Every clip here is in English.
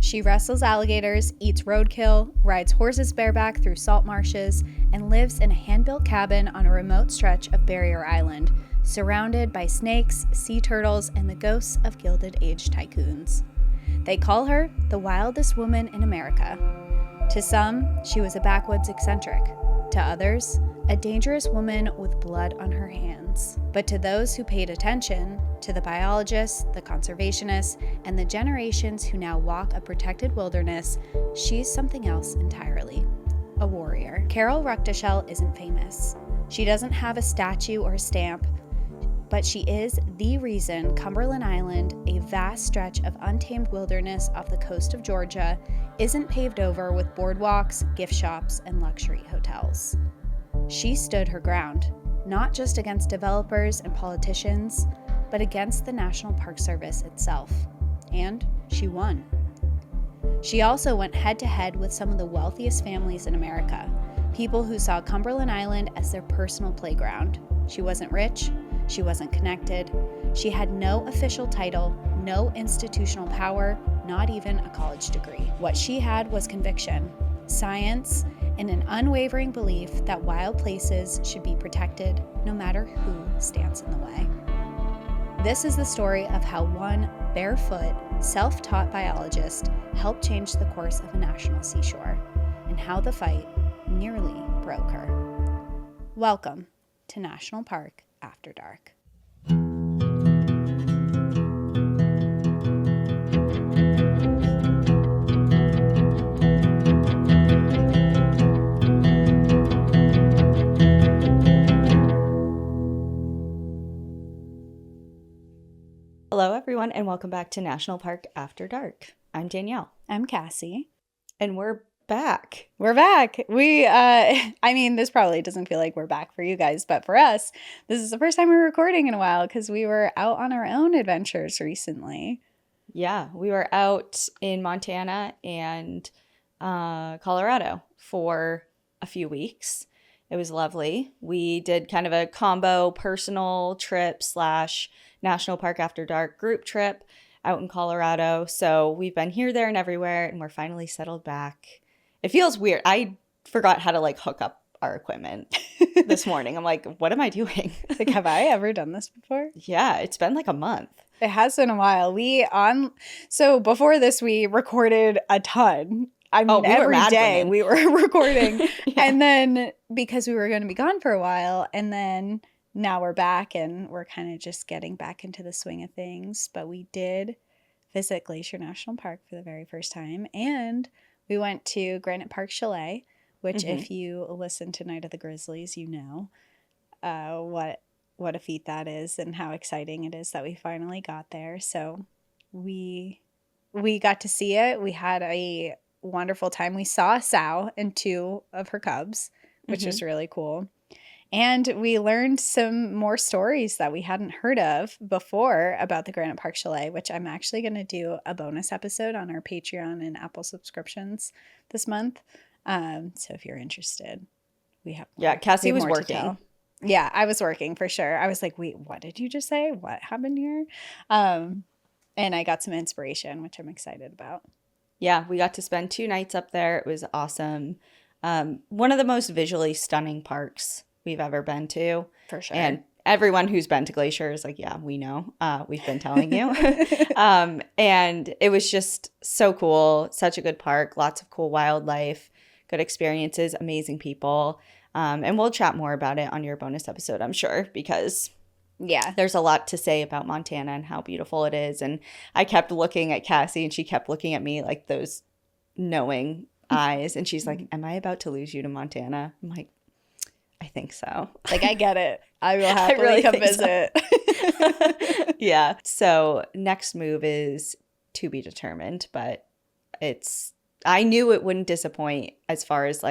She wrestles alligators, eats roadkill, rides horses bareback through salt marshes, and lives in a hand-built cabin on a remote stretch of Barrier Island, surrounded by snakes, sea turtles, and the ghosts of Gilded Age tycoons. They call her the wildest woman in America. To some, she was a backwoods eccentric. To others, a dangerous woman with blood on her hands. But to those who paid attention, to the biologists, the conservationists, and the generations who now walk a protected wilderness, she's something else entirely. A warrior. Carol Ruckdeschel isn't famous. She doesn't have a statue or a stamp, but she is the reason Cumberland Island, a vast stretch of untamed wilderness off the coast of Georgia, isn't paved over with boardwalks, gift shops, and luxury hotels. She stood her ground, not just against developers and politicians, but against the National Park Service itself. And she won. She also went head-to-head with some of the wealthiest families in America, people who saw Cumberland Island as their personal playground. She wasn't rich. She wasn't connected. She had no official title, no institutional power, not even a college degree. What she had was conviction, science, and an unwavering belief that wild places should be protected no matter who stands in the way. This is the story of how one barefoot, self-taught biologist helped change the course of a national seashore, and how the fight nearly broke her. Welcome to National Park After Dark. Hello, everyone, and welcome back to National Park After Dark. I'm Danielle. I'm Cassie. And we're back. We're back. This probably doesn't feel like we're back for you guys, but for us, this is the first time we're recording in a while because we were out on our own adventures recently. Yeah, we were out in Montana and Colorado for a few weeks. It was lovely. We did kind of a combo personal trip / National Park After Dark group trip out in Colorado. So we've been here, there, and everywhere, and we're finally settled back. It feels weird. I forgot how to hook up our equipment this morning. I'm like, what am I doing? Have I ever done this before? Yeah, it's been like a month. It has been a while. So before this, we recorded a ton. Every day we were recording. Yeah. And then because we were going to be gone for a while, and then now we're back and we're kind of just getting back into the swing of things. But we did visit Glacier National Park for the very first time, and we went to Granite Park Chalet, which if you listen to Night of the Grizzlies, you know what a feat that is and how exciting it is that we finally got there. So we got to see it. We had a wonderful time. We saw Sow and 2 of her cubs, which was really cool. And we learned some more stories that we hadn't heard of before about the Granite Park Chalet, which I'm actually going to do a bonus episode on our Patreon and Apple subscriptions this month. So if you're interested, we have. Yeah, Cassie was working. Yeah, I was working for sure. I was like, wait, what did you just say? What happened here? And I got some inspiration, which I'm excited about. Yeah, we got to spend 2 nights up there. It was awesome. One of the most visually stunning parks we've ever been to. For sure. And everyone who's been to Glacier is like, yeah, we know. We've been telling you. And it was just so cool. Such a good park. Lots of cool wildlife, good experiences, amazing people. And we'll chat more about it on your bonus episode, I'm sure, because there's a lot to say about Montana and how beautiful it is. And I kept looking at Cassie and she kept looking at me like those knowing eyes. And she's like, am I about to lose you to Montana? I'm like, I think so. Like, I get it. I will happily come visit. So. Yeah. So next move is to be determined, but I knew it wouldn't disappoint as far as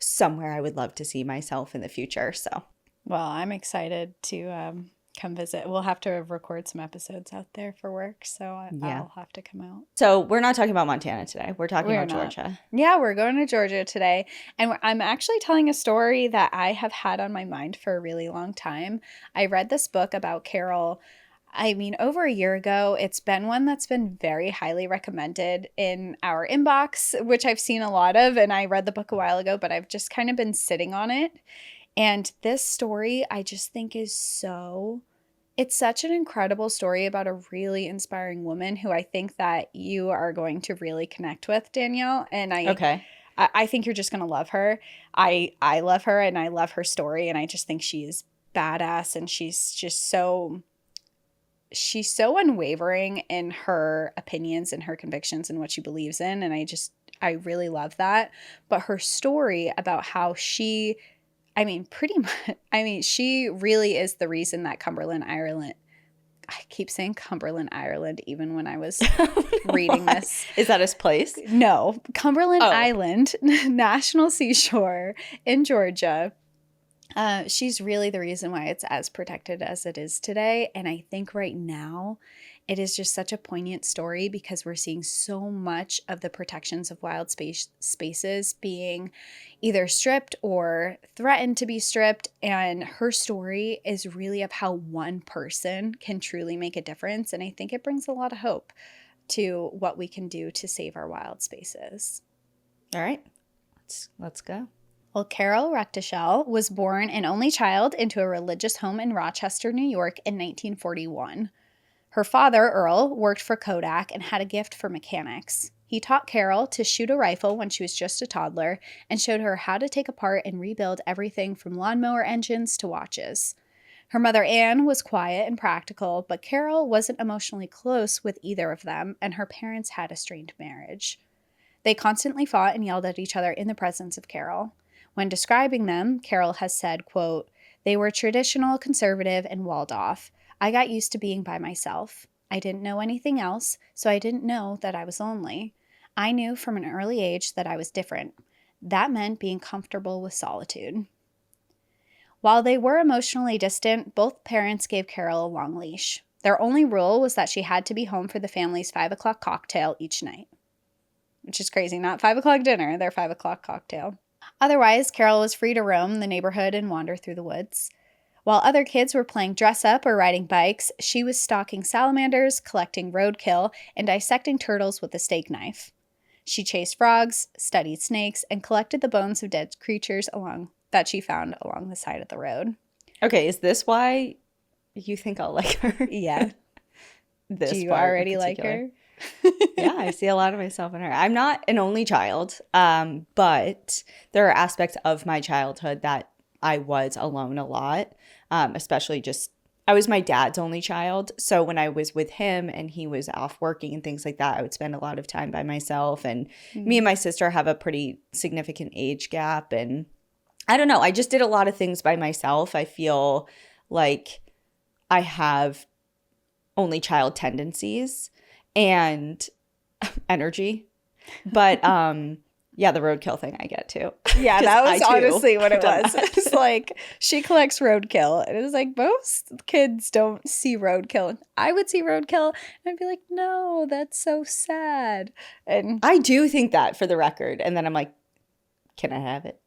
somewhere I would love to see myself in the future. So, well, I'm excited to come visit. We'll have to record some episodes out there for work, so I'll have to come out. So we're not talking about Montana today. We're talking about Georgia. Yeah, we're going to Georgia today. And I'm actually telling a story that I have had on my mind for a really long time. I read this book about Carol I mean, over a year ago. It's been one that's been very highly recommended in our inbox, which I've seen a lot of, and I read the book a while ago, but I've just kind of been sitting on it. And this story, I just think is it's such an incredible story about a really inspiring woman who I think that you are going to really connect with, Danielle. And Okay. I think you're just going to love her. I love her, and I love her story, and I just think she is badass, and she's so unwavering in her opinions and her convictions and what she believes in, and I really love that. But her story about how she pretty much, she really is the reason that Cumberland, Ireland, I keep saying Cumberland, Ireland, even when I was reading this. Is that his place? No, Cumberland Island National Seashore in Georgia. She's really the reason why it's as protected as it is today. And I think right now it is just such a poignant story because we're seeing so much of the protections of wild spaces being either stripped or threatened to be stripped. And her story is really of how one person can truly make a difference. And I think it brings a lot of hope to what we can do to save our wild spaces. All right, let's go. Well, Carol Ruckdeschel was born an only child into a religious home in Rochester, New York in 1941. Her father, Earl, worked for Kodak and had a gift for mechanics. He taught Carol to shoot a rifle when she was just a toddler and showed her how to take apart and rebuild everything from lawnmower engines to watches. Her mother, Anne, was quiet and practical, but Carol wasn't emotionally close with either of them, and her parents had a strained marriage. They constantly fought and yelled at each other in the presence of Carol. When describing them, Carol has said, quote, "They were traditional, conservative, and walled off. I got used to being by myself. I didn't know anything else, so I didn't know that I was lonely. I knew from an early age that I was different. That meant being comfortable with solitude." While they were emotionally distant, both parents gave Carol a long leash. Their only rule was that she had to be home for the family's 5 o'clock cocktail each night. Which is crazy. Not 5 o'clock dinner, their 5 o'clock cocktail. Otherwise, Carol was free to roam the neighborhood and wander through the woods. While other kids were playing dress-up or riding bikes, she was stalking salamanders, collecting roadkill, and dissecting turtles with a steak knife. She chased frogs, studied snakes, and collected the bones of dead creatures that she found along the side of the road. Okay, is this why you think I'll like her? Yeah. Do you already like her? Yeah, I see a lot of myself in her. I'm not an only child, but there are aspects of my childhood that I was alone a lot, especially just I was my dad's only child. So when I was with him and he was off working and things like that, I would spend a lot of time by myself. And me and my sister have a pretty significant age gap. And I don't know, I just did a lot of things by myself. I feel like I have only child tendencies and energy. But yeah, the roadkill thing I get too. Yeah, that was honestly what it was. It's like she collects roadkill. And it was like most kids don't see roadkill. I would see roadkill and I'd be like, no, that's so sad. And I do think that, for the record. And then I'm like, can I have it?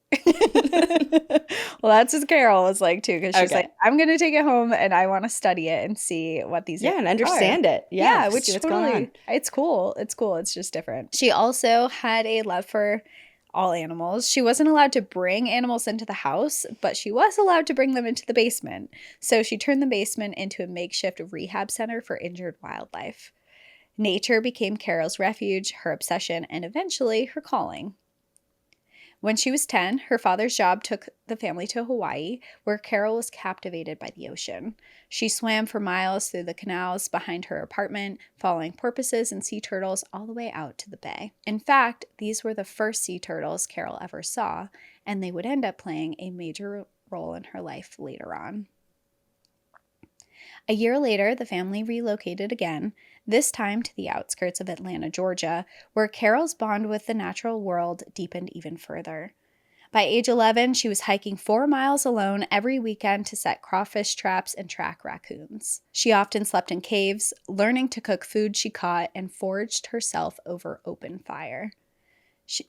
Well, that's what Carol was like too, because she's like, I'm gonna take it home and I want to study it and see what these and understand it. Yeah, which totally, it's cool. It's just different. She also had a love for all animals. She wasn't allowed to bring animals into the house, but she was allowed to bring them into the basement. So she turned the basement into a makeshift rehab center for injured wildlife. Nature became Carol's refuge, her obsession, and eventually her calling. When she was 10, her father's job took the family to Hawaii, where Carol was captivated by the ocean. She swam for miles through the canals behind her apartment, following porpoises and sea turtles all the way out to the bay. In fact, these were the first sea turtles Carol ever saw, and they would end up playing a major role in her life later on. A year later, the family relocated again, this time to the outskirts of Atlanta, Georgia, where Carol's bond with the natural world deepened even further. By age 11, she was hiking 4 miles alone every weekend to set crawfish traps and track raccoons. She often slept in caves, learning to cook food she caught, and foraged herself over open fire.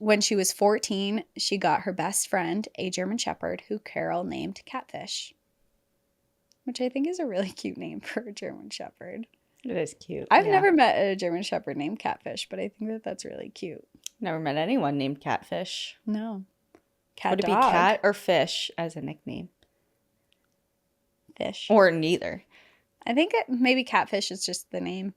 When she was 14, she got her best friend, a German Shepherd, who Carol named Catfish. which I think is a really cute name for a German Shepherd. It is cute. I've never met a German Shepherd named Catfish, but I think that that's really cute. Never met anyone named Catfish. No. Would it be cat or fish as a nickname? Fish. Or neither. I think maybe Catfish is just the name.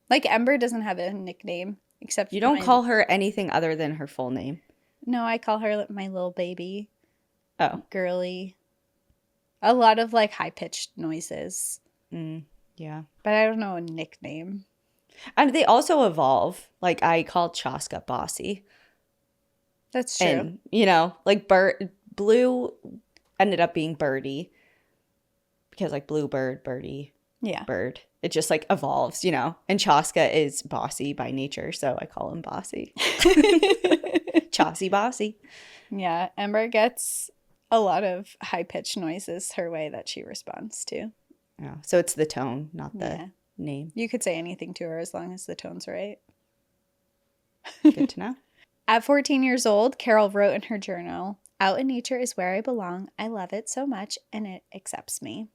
Like Ember doesn't have a nickname except you don't call her anything other than her full name. No, I call her my little baby. Oh. Girly. A lot of like high-pitched noises. Yeah. But I don't know a nickname. And they also evolve. Like I call Chaska Bossy. That's true. And, like Blue ended up being Birdie. Because like Bluebird, Birdie, Bird. It just like evolves, And Chaska is bossy by nature, so I call him Bossy. Chaucy Bossy. Yeah, Ember gets a lot of high-pitched noises her way that she responds to. Yeah, so it's the tone, not the name. You could say anything to her as long as the tone's right. Good to know. At 14 years old, Carol wrote in her journal, "Out in nature is where I belong. I love it so much, and it accepts me."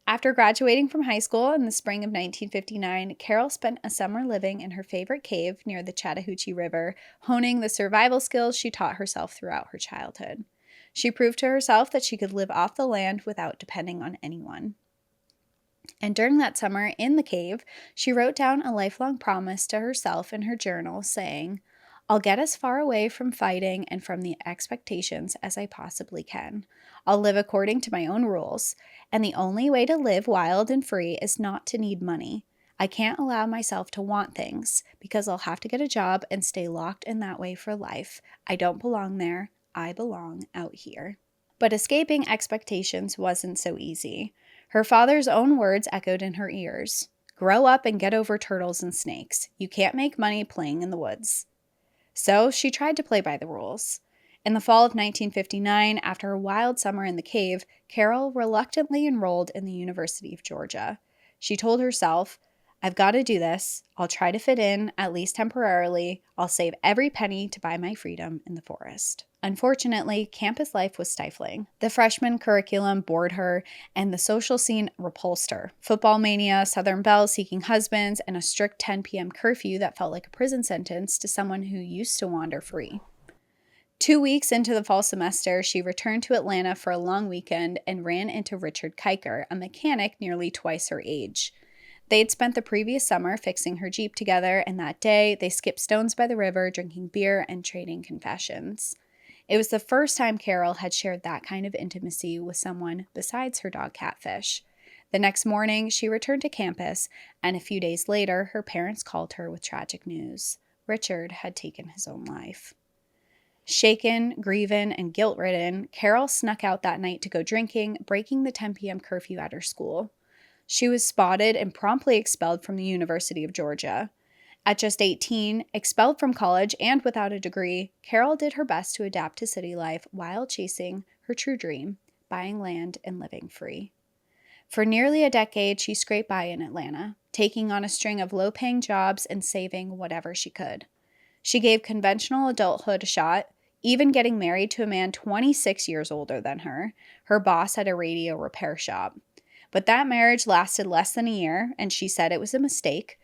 After graduating from high school in the spring of 1959, Carol spent a summer living in her favorite cave near the Chattahoochee River, honing the survival skills she taught herself throughout her childhood. She proved to herself that she could live off the land without depending on anyone. And during that summer in the cave, she wrote down a lifelong promise to herself in her journal saying, "I'll get as far away from fighting and from the expectations as I possibly can. I'll live according to my own rules, and the only way to live wild and free is not to need money. I can't allow myself to want things, because I'll have to get a job and stay locked in that way for life. I don't belong there. I belong out here." But escaping expectations wasn't so easy. Her father's own words echoed in her ears. "Grow up and get over turtles and snakes. You can't make money playing in the woods." So she tried to play by the rules. In the fall of 1959, after a wild summer in the cave, Carol reluctantly enrolled in the University of Georgia. She told herself, "I've got to do this. I'll try to fit in, at least temporarily. I'll save every penny to buy my freedom in the forest." Unfortunately, campus life was stifling. The freshman curriculum bored her, and the social scene repulsed her. Football mania, Southern belles seeking husbands, and a strict 10 p.m. curfew that felt like a prison sentence to someone who used to wander free. 2 weeks into the fall semester, she returned to Atlanta for a long weekend and ran into Richard Kiker, a mechanic nearly twice her age. They'd spent the previous summer fixing her Jeep together, and that day they skipped stones by the river, drinking beer and trading confessions. It was the first time Carol had shared that kind of intimacy with someone besides her dog Catfish. The next morning, she returned to campus, and a few days later, her parents called her with tragic news. Richard had taken his own life. Shaken, grieving, and guilt-ridden, Carol snuck out that night to go drinking, breaking the 10 p.m. curfew at her school. She was spotted and promptly expelled from the University of Georgia. At just 18, expelled from college and without a degree, Carol did her best to adapt to city life while chasing her true dream, buying land and living free. For nearly a decade, she scraped by in Atlanta, taking on a string of low-paying jobs and saving whatever she could. She gave conventional adulthood a shot, even getting married to a man 26 years older than her. Her boss had a radio repair shop. But that marriage lasted less than a year, and she said it was a mistake,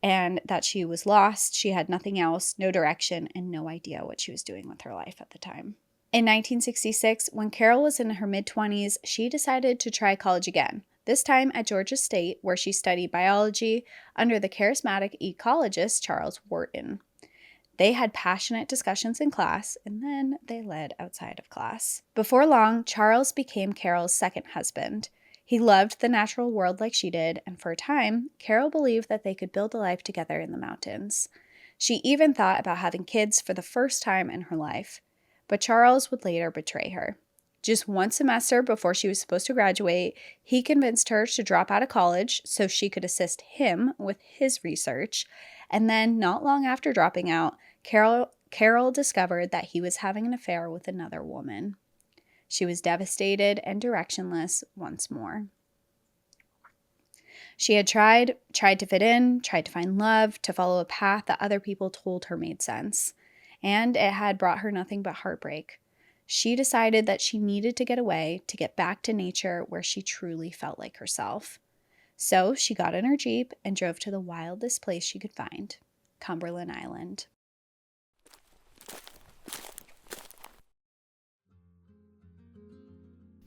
and that she was lost, she had nothing else, no direction, and no idea what she was doing with her life at the time. In 1966, when Carol was in her mid-20s, she decided to try college again, this time at Georgia State, where she studied biology under the charismatic ecologist Charles Wharton. They had passionate discussions in class, and then they led outside of class. Before long, Charles became Carol's second husband. He loved the natural world like she did, and for a time, Carol believed that they could build a life together in the mountains. She even thought about having kids for the first time in her life, but Charles would later betray her. Just one semester before she was supposed to graduate, he convinced her to drop out of college so she could assist him with his research, and then not long after dropping out, Carol discovered that he was having an affair with another woman. She was devastated and directionless once more. She had tried to fit in, tried to find love, to follow a path that other people told her made sense. And it had brought her nothing but heartbreak. she decided that she needed to get away to get back to nature where she truly felt like herself. So she got in her Jeep and drove to the wildest place she could find, Cumberland Island.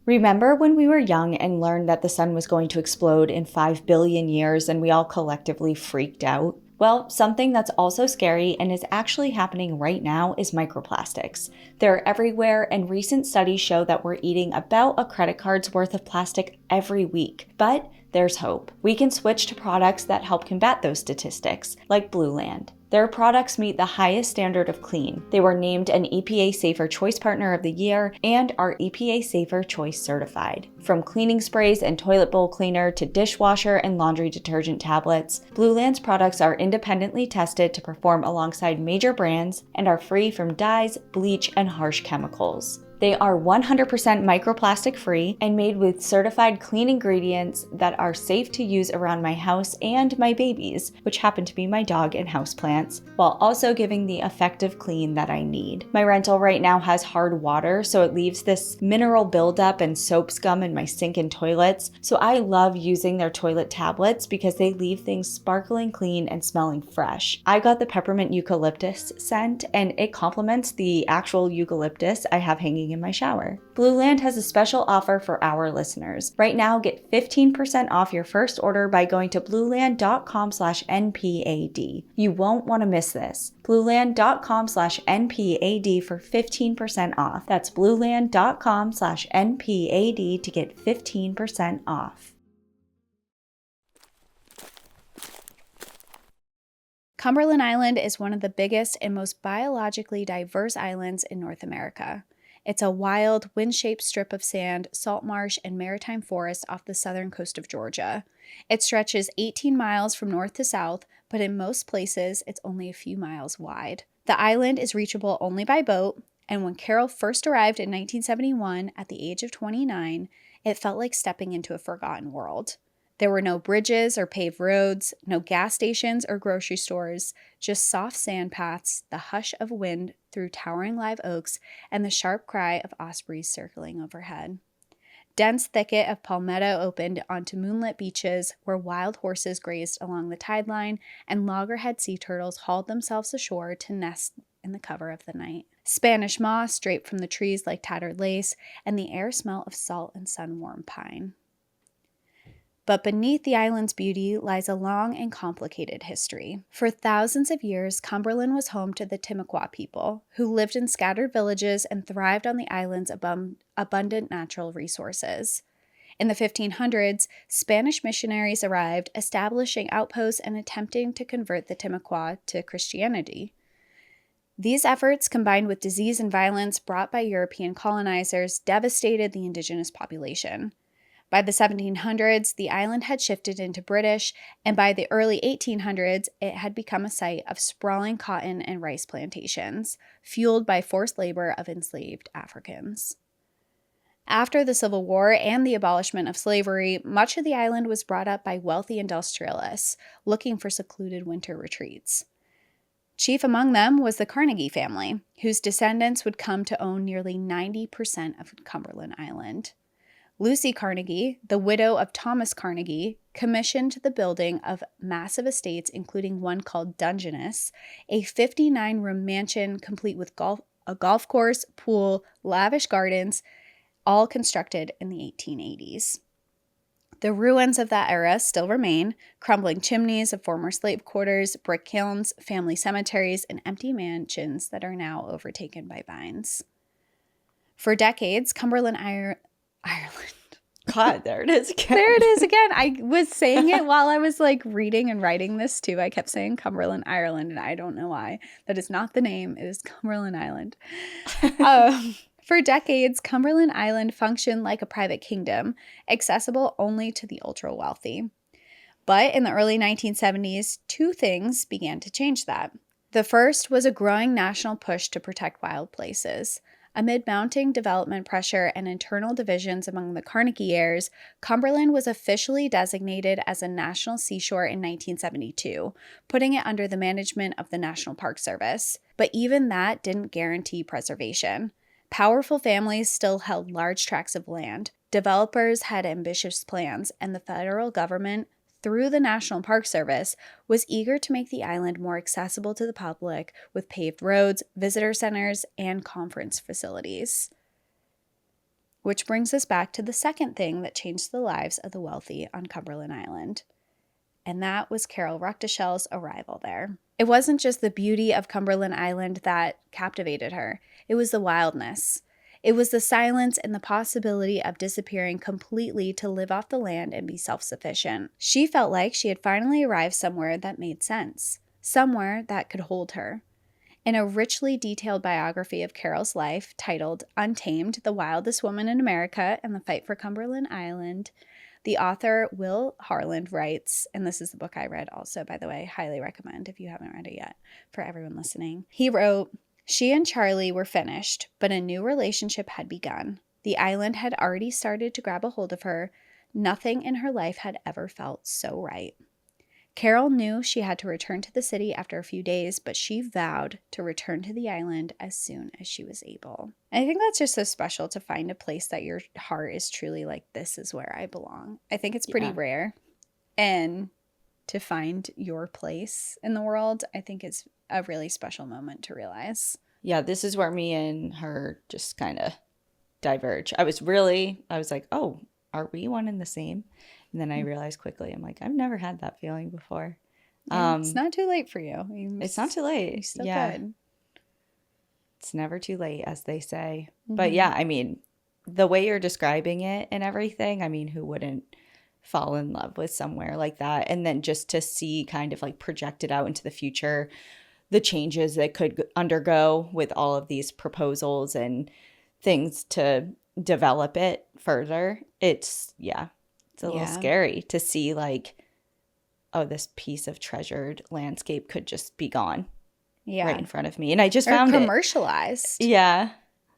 Remember when we were young and learned that the sun was going to explode in 5 billion years and we all collectively freaked out? Well, something that's also scary and is actually happening right now is microplastics. They're everywhere, and recent studies show that we're eating about a credit card's worth of plastic every week. But there's hope. We can switch to products that help combat those statistics, like Blueland. Their products meet the highest standard of clean. They were named an EPA Safer Choice Partner of the Year and are EPA Safer Choice certified. From cleaning sprays and toilet bowl cleaner to dishwasher and laundry detergent tablets, Blueland's products are independently tested to perform alongside major brands and are free from dyes, bleach, and harsh chemicals. They are 100% microplastic free and made with certified clean ingredients that are safe to use around my house and my babies, which happen to be my dog and houseplants, while also giving the effective clean that I need. My rental right now has hard water, so it leaves this mineral buildup and soap scum in my sink and toilets, so I love using their toilet tablets because they leave things sparkling clean and smelling fresh. I got the peppermint eucalyptus scent, and it complements the actual eucalyptus I have hanging in my shower. Blueland has a special offer for our listeners. Right now, get 15% off your first order by going to blueland.com/NPAD. You won't want to miss this. blueland.com/NPAD for 15% off. That's blueland.com/NPAD to get 15% off. Cumberland Island is one of the biggest and most biologically diverse islands in North America. It's a wild, wind-shaped strip of sand, salt marsh, and maritime forest off the southern coast of Georgia. It stretches 18 miles from north to south, but in most places, it's only a few miles wide. The island is reachable only by boat, and when Carol first arrived in 1971 at the age of 29, it felt like stepping into a forgotten world. There were no bridges or paved roads, no gas stations or grocery stores, just soft sand paths, the hush of wind through towering live oaks, and the sharp cry of ospreys circling overhead. Dense thicket of palmetto opened onto moonlit beaches where wild horses grazed along the tide line and loggerhead sea turtles hauled themselves ashore to nest in the cover of the night. Spanish moss draped from the trees like tattered lace, and the air smelled of salt and sun-warmed pine. But beneath the island's beauty lies a long and complicated history. For thousands of years, Cumberland was home to the Timucua people, who lived in scattered villages and thrived on the island's abundant natural resources. In the 1500s, Spanish missionaries arrived, establishing outposts and attempting to convert the Timucua to Christianity. These efforts, combined with disease and violence brought by European colonizers, devastated the indigenous population. By the 1700s, the island had shifted into British, and by the early 1800s, it had become a site of sprawling cotton and rice plantations, fueled by forced labor of enslaved Africans. After the Civil War and the abolishment of slavery, much of the island was brought up by wealthy industrialists looking for secluded winter retreats. Chief among them was the Carnegie family, whose descendants would come to own nearly 90% of Cumberland Island. Lucy Carnegie, the widow of Thomas Carnegie, commissioned the building of massive estates, including one called Dungeness, a 59-room mansion complete with a golf course, pool, lavish gardens, all constructed in the 1880s. The ruins of that era still remain, crumbling chimneys of former slave quarters, brick kilns, family cemeteries, and empty mansions that are now overtaken by vines. For decades, Cumberland Ireland. God, there it is again. There it is again. I was saying it while I was reading and writing this too. I kept saying Cumberland, Ireland, and I don't know why. That is not the name. It is Cumberland Island. For decades, Cumberland Island functioned like a private kingdom, accessible only to the ultra-wealthy. But in the early 1970s, two things began to change that. The first was a growing national push to protect wild places. Amid mounting development pressure and internal divisions among the Carnegie heirs, Cumberland was officially designated as a national seashore in 1972, putting it under the management of the National Park Service. But even that didn't guarantee preservation. Powerful families still held large tracts of land. Developers had ambitious plans, and the federal government, through the National Park Service, was eager to make the island more accessible to the public with paved roads, visitor centers, and conference facilities. Which brings us back to the second thing that changed the lives of the wealthy on Cumberland Island. And that was Carol Ruckdeschel's arrival there. It wasn't just the beauty of Cumberland Island that captivated her. It was the wildness. It was the silence and the possibility of disappearing completely to live off the land and be self-sufficient. She felt like she had finally arrived somewhere that made sense, somewhere that could hold her. In a richly detailed biography of Carol's life titled Untamed, the Wildest Woman in America and the Fight for Cumberland Island, the author Will Harland writes, and this is the book I read also, by the way, highly recommend if you haven't read it yet for everyone listening. He wrote, "She and Charlie were finished, but a new relationship had begun. The island had already started to grab a hold of her. Nothing in her life had ever felt so right. Carol knew she had to return to the city after a few days, but she vowed to return to the island as soon as she was able." And I think that's just so special to find a place that your heart is truly like, this is where I belong. I think it's pretty rare. And to find your place in the world, I think it's a really special moment to realize. Yeah, this is where me and her just kind of diverge. I was like, oh, are we one and the same? And then I realized quickly, I'm like, I've never had that feeling before. It's not too late for you. It's not too late. You're still good. It's never too late, as they say. Mm-hmm. But yeah, I mean, the way you're describing it and everything, I mean, who wouldn't fall in love with somewhere like that? And then just to see kind of like projected out into the future, the changes that could undergo with all of these proposals and things to develop it further. It's a little scary to see like, oh, this piece of treasured landscape could just be gone right in front of me. And I just found commercialized. Yeah.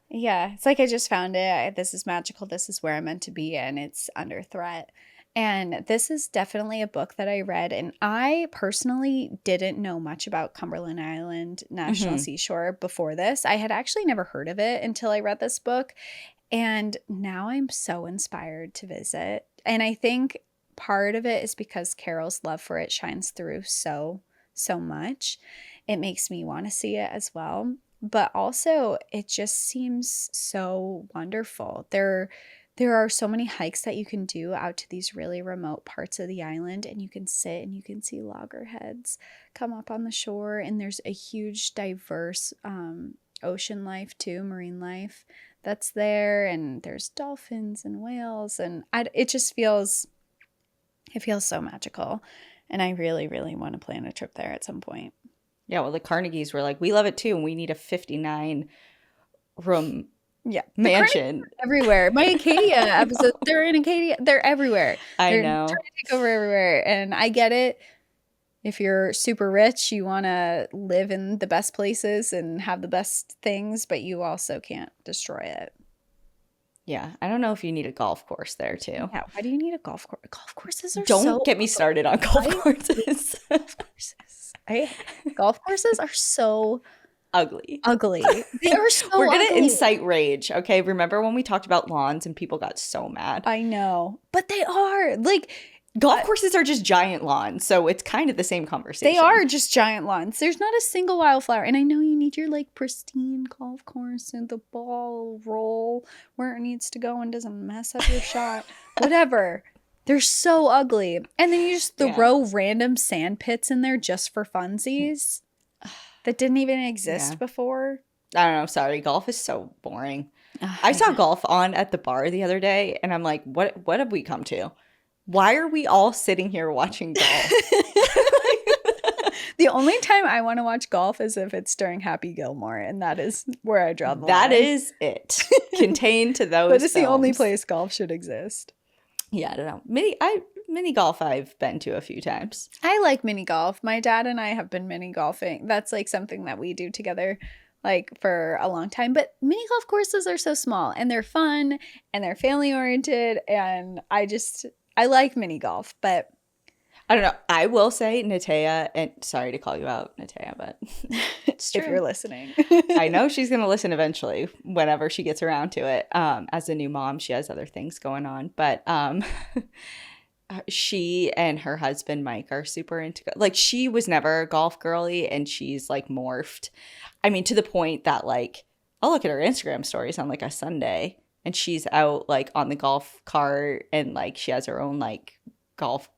Yeah. It's like I just found it. This is magical. This is where I'm meant to be. And it's under threat. And this is definitely a book that I read. And I personally didn't know much about Cumberland Island National Seashore before this. I had actually never heard of it until I read this book. And now I'm so inspired to visit. And I think part of it is because Carol's love for it shines through so much. It makes me want to see it as well. But also, it just seems so wonderful. There are so many hikes that you can do out to these really remote parts of the island, and you can sit and you can see loggerheads come up on the shore. And there's a huge, diverse ocean life too, marine life that's there. And there's dolphins and whales, and it feels so magical. And I really, really want to plan a trip there at some point. Yeah, well, the Carnegies were like, we love it too, and we need a 59-room mansion everywhere. My Acadia episode, they're in Acadia. They're everywhere. They're know. Trying to take over everywhere. And I get it. If you're super rich, you want to live in the best places and have the best things, but you also can't destroy it. Yeah, I don't know if you need a golf course there too. Yeah, why do you need a golf course? Golf courses are Don't get me started on golf courses. Golf courses are so ugly. They are so We're going to ugly. incite rage, okay? Remember when we talked about lawns and people got so mad? I know. But they are. Like, golf courses are just giant lawns, so it's kind of the same conversation. They are just giant lawns. There's not a single wildflower. And I know you need your, like, pristine golf course and the ball roll where it needs to go and doesn't mess up your shot. Whatever. They're so ugly. And then you just throw random sand pits in there just for funsies that didn't even exist before. I don't know. Sorry. Golf is so boring. I saw golf on at the bar the other day, and I'm like, what have we come to? Why are we all sitting here watching golf? The only time I want to watch golf is if it's during Happy Gilmore, and that is where I draw the line. That is it. Contained to those But it's films. the only place golf should exist. Yeah, I don't know. Mini golf I've been to a few times. I like mini golf. My dad and I have been mini golfing. That's like something that we do together like for a long time. But mini golf courses are so small and they're fun and they're family oriented. And I like mini golf, but I don't know. I will say Natea, and sorry to call you out, Natea, but it's true. If you're listening. I know she's going to listen eventually whenever she gets around to it. As a new mom, she has other things going on. But she and her husband, Mike, are super into like she was never a golf girly and she's like morphed. I mean, to the point that like I'll look at her Instagram stories on like a Sunday and she's out like on the golf cart and like she has her own like golf.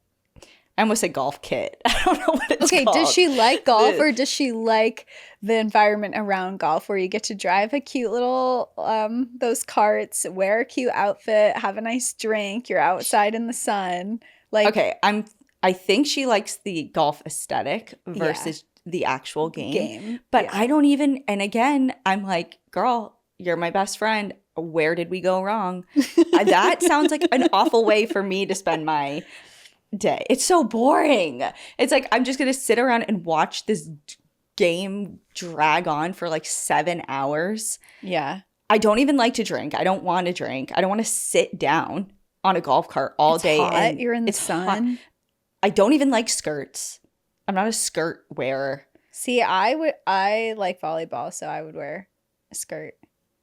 I almost said golf kit. I don't know what it's called. Does she like golf or does she like the environment around golf where you get to drive a cute little, those carts, wear a cute outfit, have a nice drink, you're outside in the sun? Like, okay, I think she likes the golf aesthetic versus the actual game. But I don't even, and again, I'm like, girl, you're my best friend. Where did we go wrong? That sounds like an awful way for me to spend my day. It's so boring. It's like I'm just gonna sit around and watch this game drag on for like 7 hours. Yeah. I don't even like to drink. I don't want to drink. I don't want to sit down on a golf cart all day. Hot. And you're in the sun. Hot. I don't even like skirts. I'm not a skirt wearer. See, I like volleyball, so I would wear a skirt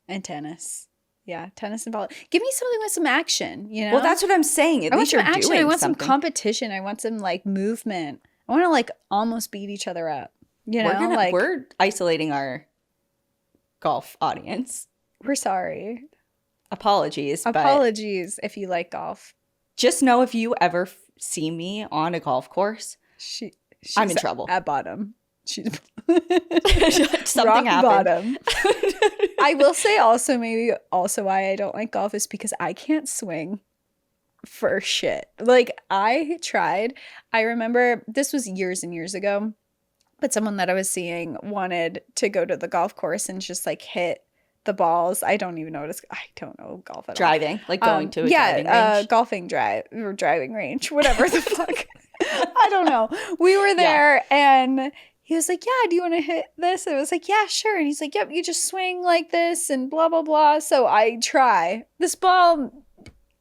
and tennis. Yeah, tennis and volleyball. Give me something with some action, you know? Well, that's what I'm saying. At least you're doing something. I want some competition. I want some like movement. I want to like almost beat each other up. You know, we're isolating our golf audience. We're sorry. Apologies if you like golf. Just know if you ever see me on a golf course, I'm in trouble. At bottom. She's something happened. Bottom. I will say also why I don't like golf is because I can't swing for shit. Like I tried. I remember this was years and years ago, but someone that I was seeing wanted to go to the golf course and just like hit the balls. I don't know golf at all. Driving, like going to a driving range. Driving range, whatever the fuck. I don't know. We were there and he was like, yeah, do you want to hit this? And I was like, yeah, sure. And he's like, yep, you just swing like this and blah, blah, blah. So I try. This ball,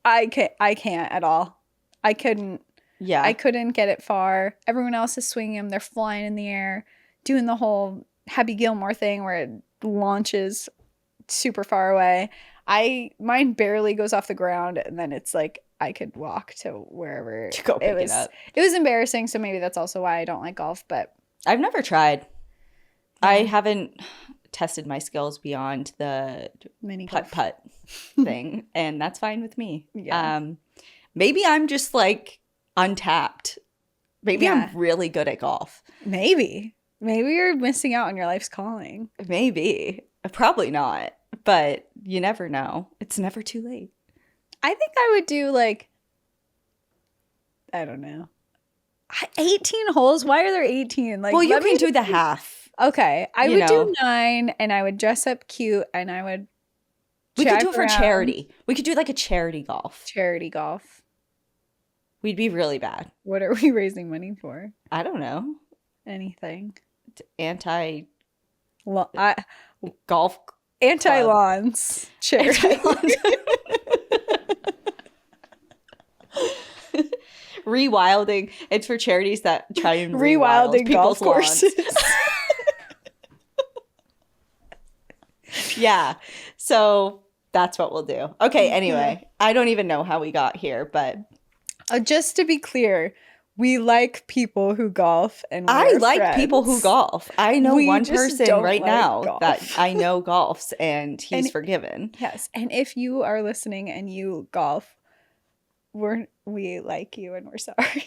I can't at all. I couldn't. Yeah. I couldn't get it far. Everyone else is swinging them. They're flying in the air, doing the whole Happy Gilmore thing where it launches super far away. Mine barely goes off the ground, and then it's like I could walk to wherever to go pick it up. It was embarrassing, so maybe that's also why I don't like golf, but I've never tried. Yeah. I haven't tested my skills beyond the mini putt thing, and that's fine with me. Yeah. Maybe I'm just like untapped. Maybe I'm really good at golf. Maybe you're missing out on your life's calling. Maybe. Probably not. But you never know. It's never too late. I think I would do like, I don't know, 18 holes. Why are there 18? Like, well, you can do the half. Okay, I would do 9, and I would dress up cute, and I would. We could do it for charity. We could do like a charity golf. Charity golf. We'd be really bad. What are we raising money for? I don't know. Anything. Golf. Anti-lawns. Charity. Anti-lawns. Rewilding. It's for charities that try and rewilding golf courses. Yeah. So that's what we'll do. Okay. Anyway, I don't even know how we got here, but just to be clear, we like people who golf, and I like friends. People who golf. I know one person right now golf. That I know golfs, and he's forgiven. Yes, and if you are listening and you golf, we like you, and we're sorry.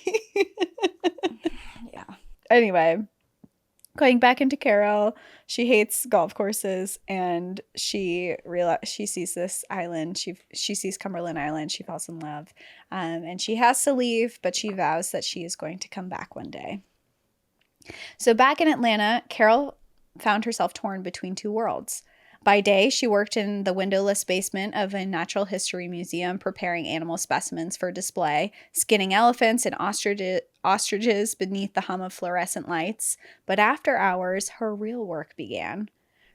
Yeah. Anyway, going back into Carol, she hates golf courses, and she sees this island. She sees Cumberland Island. She falls in love, and she has to leave, but she vows that she is going to come back one day. So back in Atlanta, Carol found herself torn between two worlds. By day, she worked in the windowless basement of a natural history museum, preparing animal specimens for display, skinning elephants and ostriches beneath the hum of fluorescent lights. But after hours, her real work began.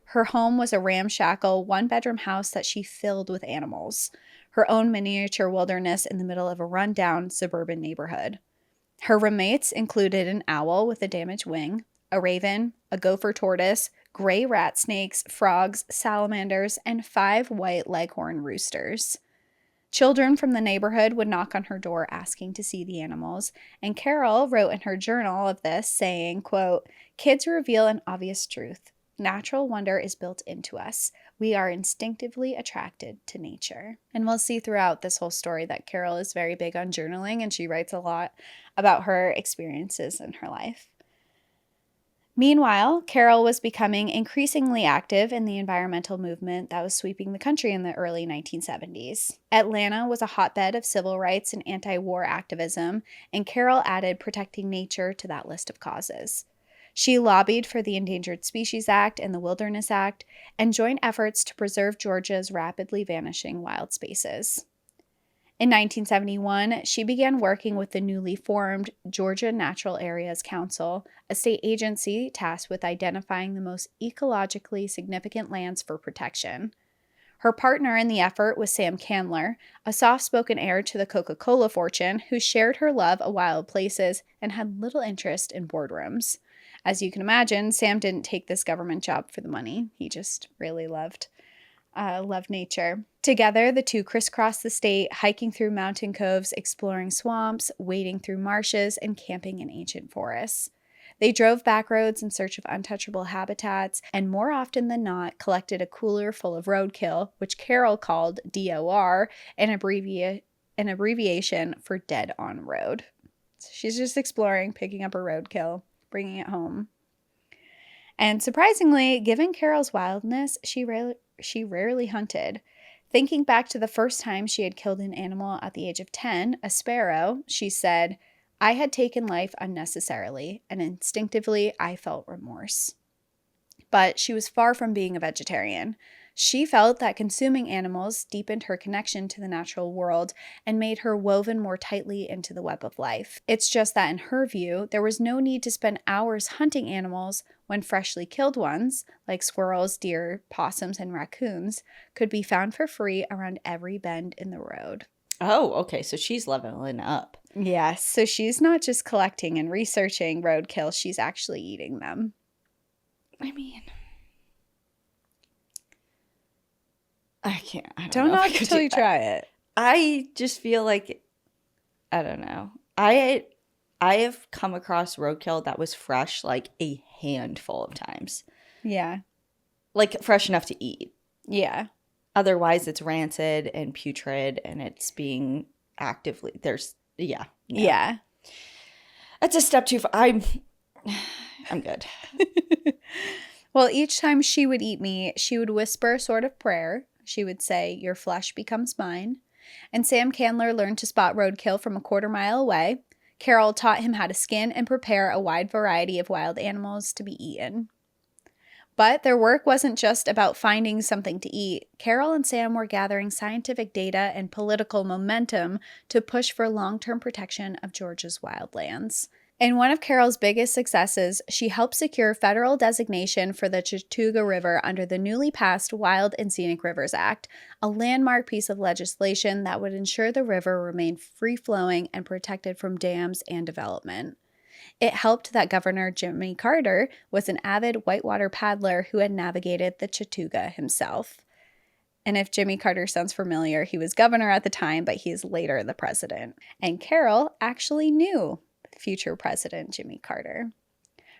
Her home was a ramshackle, one-bedroom house that she filled with animals, her own miniature wilderness in the middle of a run-down suburban neighborhood. Her roommates included an owl with a damaged wing, a raven, a gopher tortoise, gray rat snakes, frogs, salamanders, and 5 white leghorn roosters. Children from the neighborhood would knock on her door asking to see the animals, and Carol wrote in her journal of this saying, quote, "Kids reveal an obvious truth. Natural wonder is built into us. We are instinctively attracted to nature." And we'll see throughout this whole story that Carol is very big on journaling, and she writes a lot about her experiences in her life. Meanwhile, Carol was becoming increasingly active in the environmental movement that was sweeping the country in the early 1970s. Atlanta was a hotbed of civil rights and anti-war activism, and Carol added protecting nature to that list of causes. She lobbied for the Endangered Species Act and the Wilderness Act, and joined efforts to preserve Georgia's rapidly vanishing wild spaces. In 1971, she began working with the newly formed Georgia Natural Areas Council, a state agency tasked with identifying the most ecologically significant lands for protection. Her partner in the effort was Sam Candler, a soft-spoken heir to the Coca-Cola fortune who shared her love of wild places and had little interest in boardrooms. As you can imagine, Sam didn't take this government job for the money. He just really loved nature. Together, the two crisscrossed the state, hiking through mountain coves, exploring swamps, wading through marshes, and camping in ancient forests. They drove back roads in search of untouchable habitats, and more often than not, collected a cooler full of roadkill, which Carol called DOR, an abbreviation for dead on road. So she's just exploring, picking up her roadkill, bringing it home. And surprisingly, given Carol's wildness, she rarely hunted. Thinking back to the first time she had killed an animal at the age of 10, a sparrow, she said, "I had taken life unnecessarily, and instinctively I felt remorse." But she was far from being a vegetarian. She felt that consuming animals deepened her connection to the natural world and made her woven more tightly into the web of life. It's just that in her view, there was no need to spend hours hunting animals when freshly killed ones, like squirrels, deer, possums, and raccoons, could be found for free around every bend in the road. Oh, okay. So she's leveling up. Yes, so she's not just collecting and researching roadkill, she's actually eating them. I mean, I don't know until you try it. I just feel like, I don't know. I have come across roadkill that was fresh like a handful of times. Yeah. Like fresh enough to eat. Yeah. Otherwise, it's rancid and putrid, and it's being actively, no. Yeah. That's a step too far. I'm good. Well, each time she would eat meat, she would whisper a sort of prayer. She would say, "Your flesh becomes mine." And Sam Candler learned to spot roadkill from a quarter mile away. Carol taught him how to skin and prepare a wide variety of wild animals to be eaten. But their work wasn't just about finding something to eat. Carol and Sam were gathering scientific data and political momentum to push for long-term protection of Georgia's wildlands. In one of Carol's biggest successes, she helped secure federal designation for the Chattooga River under the newly passed Wild and Scenic Rivers Act, a landmark piece of legislation that would ensure the river remained free-flowing and protected from dams and development. It helped that Governor Jimmy Carter was an avid whitewater paddler who had navigated the Chattooga himself. And if Jimmy Carter sounds familiar, he was governor at the time, but he is later the president. And Carol actually knew future President Jimmy Carter.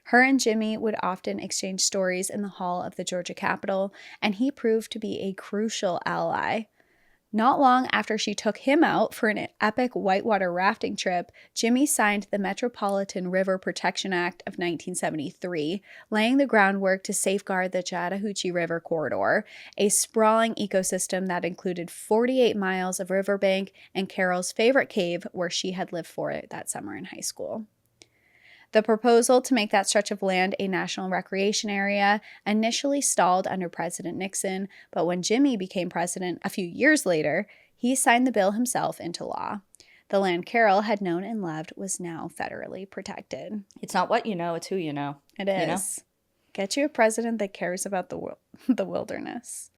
Her and Jimmy would often exchange stories in the hall of the Georgia Capitol, and he proved to be a crucial ally. Not long after she took him out for an epic whitewater rafting trip, Jimmy signed the Metropolitan River Protection Act of 1973, laying the groundwork to safeguard the Chattahoochee River corridor, a sprawling ecosystem that included 48 miles of riverbank and Carol's favorite cave where she had lived for it that summer in high school. The proposal to make that stretch of land a national recreation area initially stalled under President Nixon, but when Jimmy became president a few years later, he signed the bill himself into law. The land Carol had known and loved was now federally protected. It's not what you know, it's who you know. It is. You know? Get you a president that cares about the wilderness.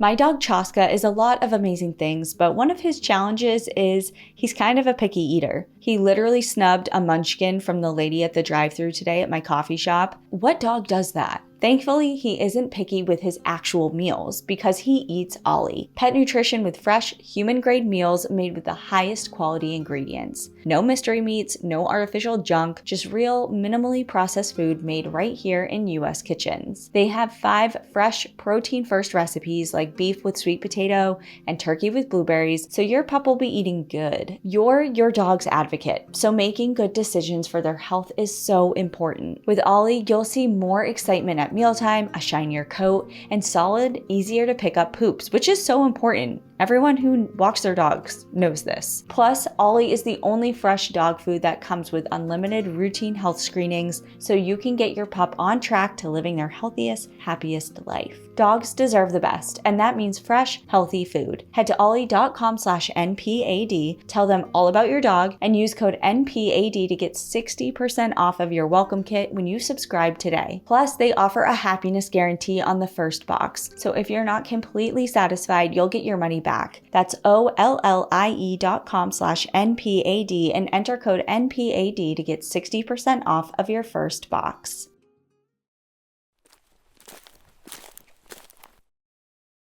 My dog Chaska is a lot of amazing things, but one of his challenges is he's kind of a picky eater. He literally snubbed a munchkin from the lady at the drive-thru today at my coffee shop. What dog does that? Thankfully, he isn't picky with his actual meals because he eats Ollie, pet nutrition with fresh, human-grade meals made with the highest quality ingredients. No mystery meats, no artificial junk, just real, minimally processed food made right here in US kitchens. They have 5 fresh, protein-first recipes like beef with sweet potato and turkey with blueberries, so your pup will be eating good. You're your dog's advocate, so making good decisions for their health is so important. With Ollie, you'll see more excitement at mealtime, a shinier coat, and solid, easier to pick up poops, which is so important. Everyone who walks their dogs knows this. Plus, Ollie is the only fresh dog food that comes with unlimited routine health screenings, so you can get your pup on track to living their healthiest, happiest life. Dogs deserve the best, and that means fresh, healthy food. Head to ollie.com/NPAD, tell them all about your dog, and use code NPAD to get 60% off of your welcome kit when you subscribe today. Plus, they offer a happiness guarantee on the first box, so if you're not completely satisfied, you'll get your money back. That's ollie.com/NPAD and enter code NPAD to get 60% off of your first box.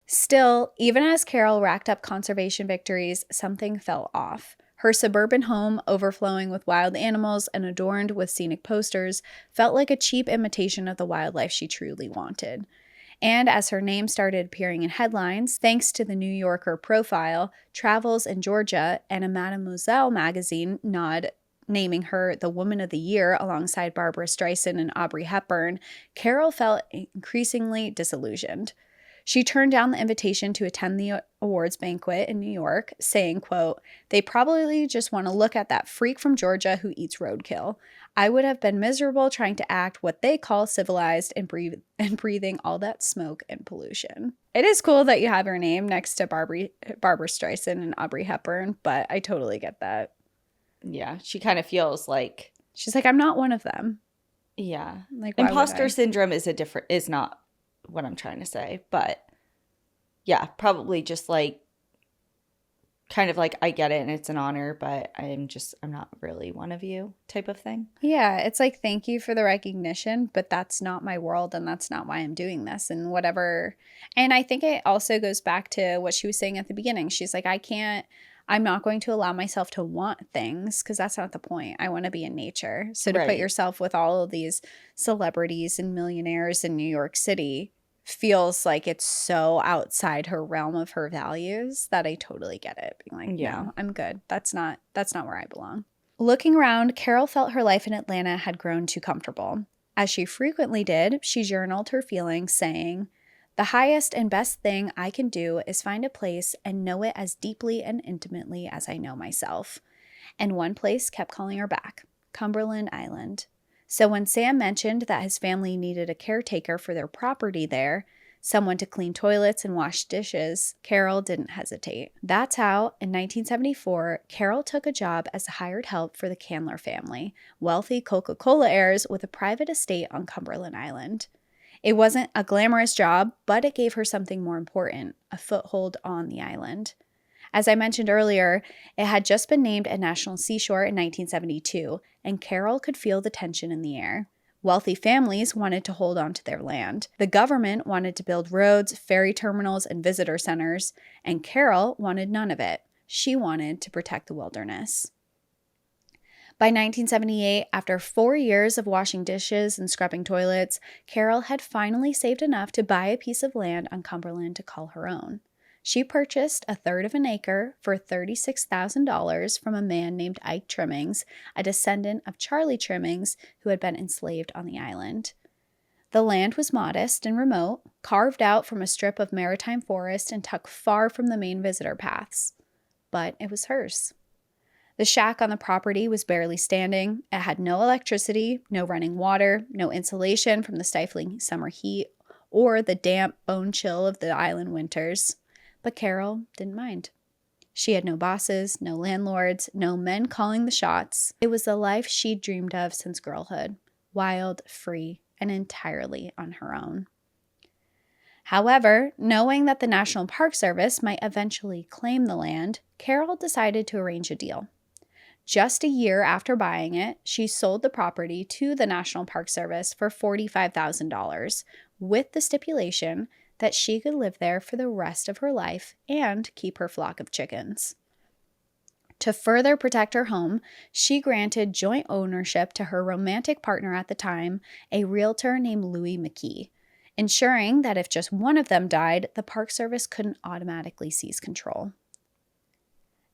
Still, even as Carol racked up conservation victories, something fell off. Her suburban home, overflowing with wild animals and adorned with scenic posters, felt like a cheap imitation of the wildlife she truly wanted. And as her name started appearing in headlines, thanks to the New Yorker profile, Travels in Georgia, and a Mademoiselle magazine nod naming her the Woman of the Year alongside Barbara Streisand and Audrey Hepburn, Carol felt increasingly disillusioned. She turned down the invitation to attend the awards banquet in New York, saying, quote, "They probably just want to look at that freak from Georgia who eats roadkill. I would have been miserable trying to act what they call civilized and breathing all that smoke and pollution." It is cool that you have her name next to Barbara Streisand and Audrey Hepburn, but I totally get that. Yeah, she kind of feels like she's like, I'm not one of them. Yeah, like imposter syndrome is not what I'm trying to say, but yeah, probably just like kind of like, I get it and it's an honor, but I'm not really one of you type of thing. Yeah, it's like, thank you for the recognition, but that's not my world and that's not why I'm doing this and whatever. And I think it also goes back to what she was saying at the beginning. She's like, I'm not going to allow myself to want things because that's not the point. I want to be in nature. So to put yourself with all of these celebrities and millionaires in New York City feels like it's so outside her realm of her values that I totally get it. Being like, no, I'm good. That's not where I belong. Looking around, Carol felt her life in Atlanta had grown too comfortable. As she frequently did, she journaled her feelings, saying, "The highest and best thing I can do is find a place and know it as deeply and intimately as I know myself." And one place kept calling her back, Cumberland Island. So when Sam mentioned that his family needed a caretaker for their property there, someone to clean toilets and wash dishes, Carol didn't hesitate. That's how, in 1974, Carol took a job as a hired help for the Candler family, wealthy Coca-Cola heirs with a private estate on Cumberland Island. It wasn't a glamorous job, but it gave her something more important, a foothold on the island. As I mentioned earlier, it had just been named a national seashore in 1972, and Carol could feel the tension in the air. Wealthy families wanted to hold on to their land. The government wanted to build roads, ferry terminals, and visitor centers, and Carol wanted none of it. She wanted to protect the wilderness. By 1978, after 4 years of washing dishes and scrubbing toilets, Carol had finally saved enough to buy a piece of land on Cumberland to call her own. She purchased a third of an acre for $36,000 from a man named Ike Trimmings, a descendant of Charlie Trimmings, who had been enslaved on the island. The land was modest and remote, carved out from a strip of maritime forest and tucked far from the main visitor paths. But it was hers. The shack on the property was barely standing. It had no electricity, no running water, no insulation from the stifling summer heat, or the damp bone chill of the island winters. But Carol didn't mind. She had no bosses, no landlords, no men calling the shots. It was the life she'd dreamed of since girlhood, wild, free, and entirely on her own. However, knowing that the National Park Service might eventually claim the land, Carol decided to arrange a deal. Just a year after buying it, she sold the property to the National Park Service for $45,000, with the stipulation that she could live there for the rest of her life and keep her flock of chickens. To further protect her home, she granted joint ownership to her romantic partner at the time, a realtor named Louis McKee, ensuring that if just one of them died, the Park Service couldn't automatically seize control.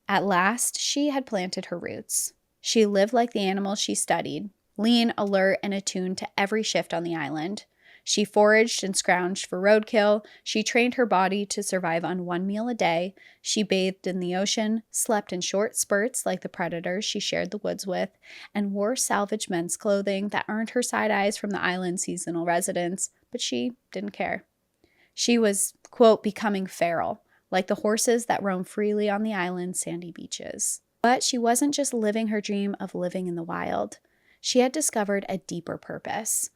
At last, she had planted her roots. She lived like the animals she studied, lean, alert, and attuned to every shift on the island. She foraged and scrounged for roadkill. She trained her body to survive on one meal a day. She bathed in the ocean, slept in short spurts like the predators she shared the woods with, and wore salvaged men's clothing that earned her side eyes from the island's seasonal residents, but she didn't care. She was, quote, becoming feral, like the horses that roam freely on the island's sandy beaches. But she wasn't just living her dream of living in the wild. She had discovered a deeper purpose.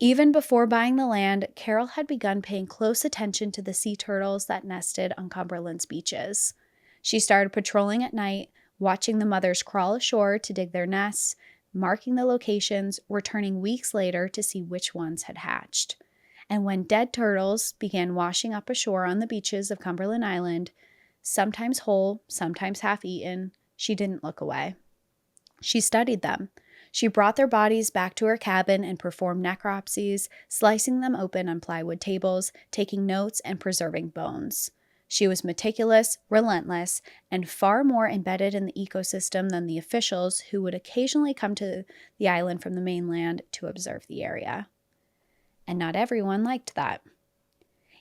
Even before buying the land, Carol had begun paying close attention to the sea turtles that nested on Cumberland's beaches. She started patrolling at night, watching the mothers crawl ashore to dig their nests, marking the locations, returning weeks later to see which ones had hatched. And when dead turtles began washing up ashore on the beaches of Cumberland Island, sometimes whole, sometimes half-eaten, she didn't look away. She studied them. She brought their bodies back to her cabin and performed necropsies, slicing them open on plywood tables, taking notes, and preserving bones. She was meticulous, relentless, and far more embedded in the ecosystem than the officials who would occasionally come to the island from the mainland to observe the area. And not everyone liked that.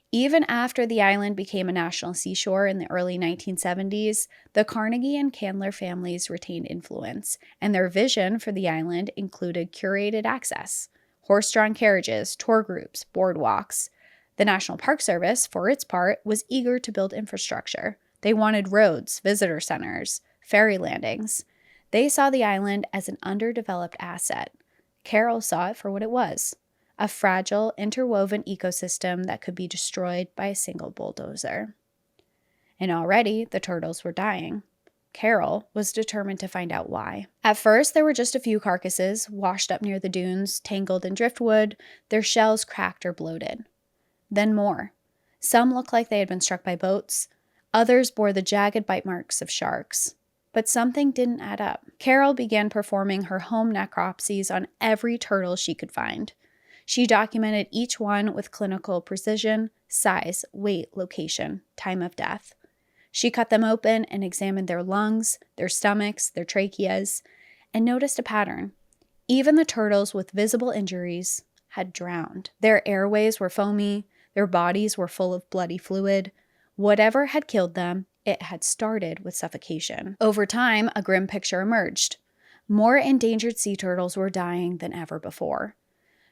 Even after the island became a national seashore in the early 1970s, the Carnegie and Candler families retained influence, and their vision for the island included curated access, horse-drawn carriages, tour groups, boardwalks. The National Park Service, for its part, was eager to build infrastructure. They wanted roads, visitor centers, ferry landings. They saw the island as an underdeveloped asset. Carol saw it for what it was: a fragile, interwoven ecosystem that could be destroyed by a single bulldozer. And already, the turtles were dying. Carol was determined to find out why. At first, there were just a few carcasses, washed up near the dunes, tangled in driftwood, their shells cracked or bloated. Then more. Some looked like they had been struck by boats. Others bore the jagged bite marks of sharks. But something didn't add up. Carol began performing her home necropsies on every turtle she could find. She documented each one with clinical precision, size, weight, location, time of death. She cut them open and examined their lungs, their stomachs, their tracheas, and noticed a pattern. Even the turtles with visible injuries had drowned. Their airways were foamy, their bodies were full of bloody fluid. Whatever had killed them, it had started with suffocation. Over time, a grim picture emerged. More endangered sea turtles were dying than ever before.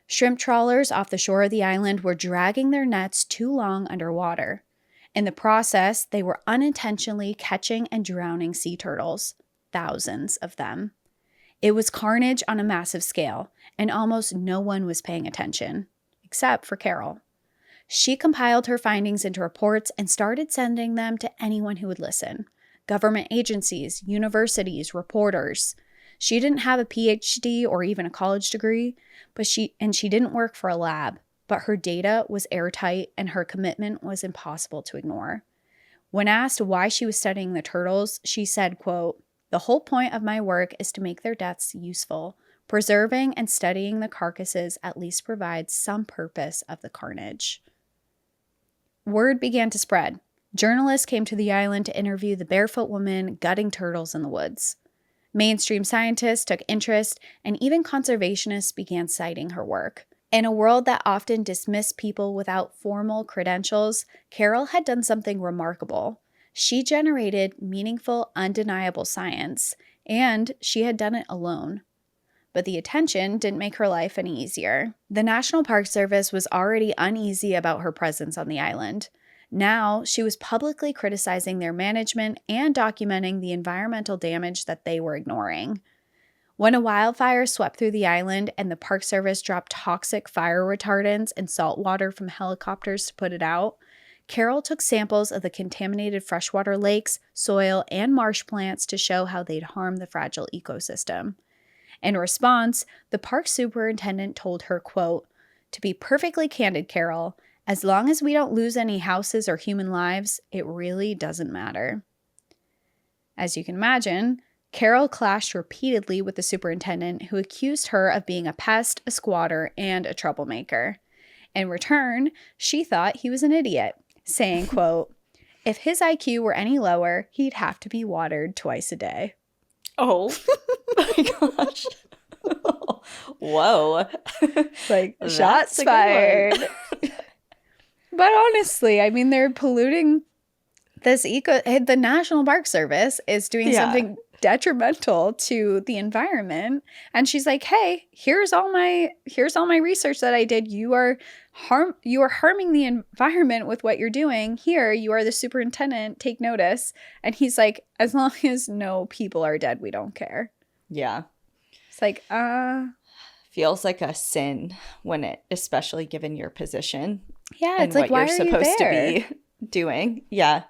Shrimp trawlers off the shore of the island were dragging their nets too long underwater. In the process, they were unintentionally catching and drowning sea turtles, thousands of them. It was carnage on a massive scale, and almost no one was paying attention, except for Carol. She compiled her findings into reports and started sending them to anyone who would listen: government agencies, universities, reporters. She didn't have a PhD or even a college degree, but she didn't work for a lab, but her data was airtight and her commitment was impossible to ignore. When asked why she was studying the turtles, she said, quote, "The whole point of my work is to make their deaths useful. Preserving and studying the carcasses at least provides some purpose of the carnage." Word began to spread. Journalists came to the island to interview the barefoot woman gutting turtles in the woods. Mainstream scientists took interest, and even conservationists began citing her work. In a world that often dismissed people without formal credentials, Carol had done something remarkable. She generated meaningful, undeniable science, and she had done it alone. But the attention didn't make her life any easier. The National Park Service was already uneasy about her presence on the island. Now, she was publicly criticizing their management and documenting the environmental damage that they were ignoring. When a wildfire swept through the island and the Park Service dropped toxic fire retardants and salt water from helicopters to put it out, Carol took samples of the contaminated freshwater lakes, soil, and marsh plants to show how they'd harm the fragile ecosystem. In response, the park superintendent told her, quote, "To be perfectly candid, Carol, as long as we don't lose any houses or human lives, it really doesn't matter." As you can imagine, Carol clashed repeatedly with the superintendent, who accused her of being a pest, a squatter, and a troublemaker. In return, she thought he was an idiot, saying, quote, "If his IQ were any lower, he'd have to be watered twice a day." Oh my gosh. Whoa. Like, shots fired. But honestly, I mean, they're polluting the National Park Service is doing something detrimental to the environment. And she's like, "Hey, here's all my research that I did. You are harming the environment with what you're doing. Here, you are the superintendent. Take notice." And he's like, "As long as no people are dead, we don't care." Yeah. It's like, feels like a sin when it, especially given your position. Yeah, it's like, why are you there? Supposed to be doing. Yeah.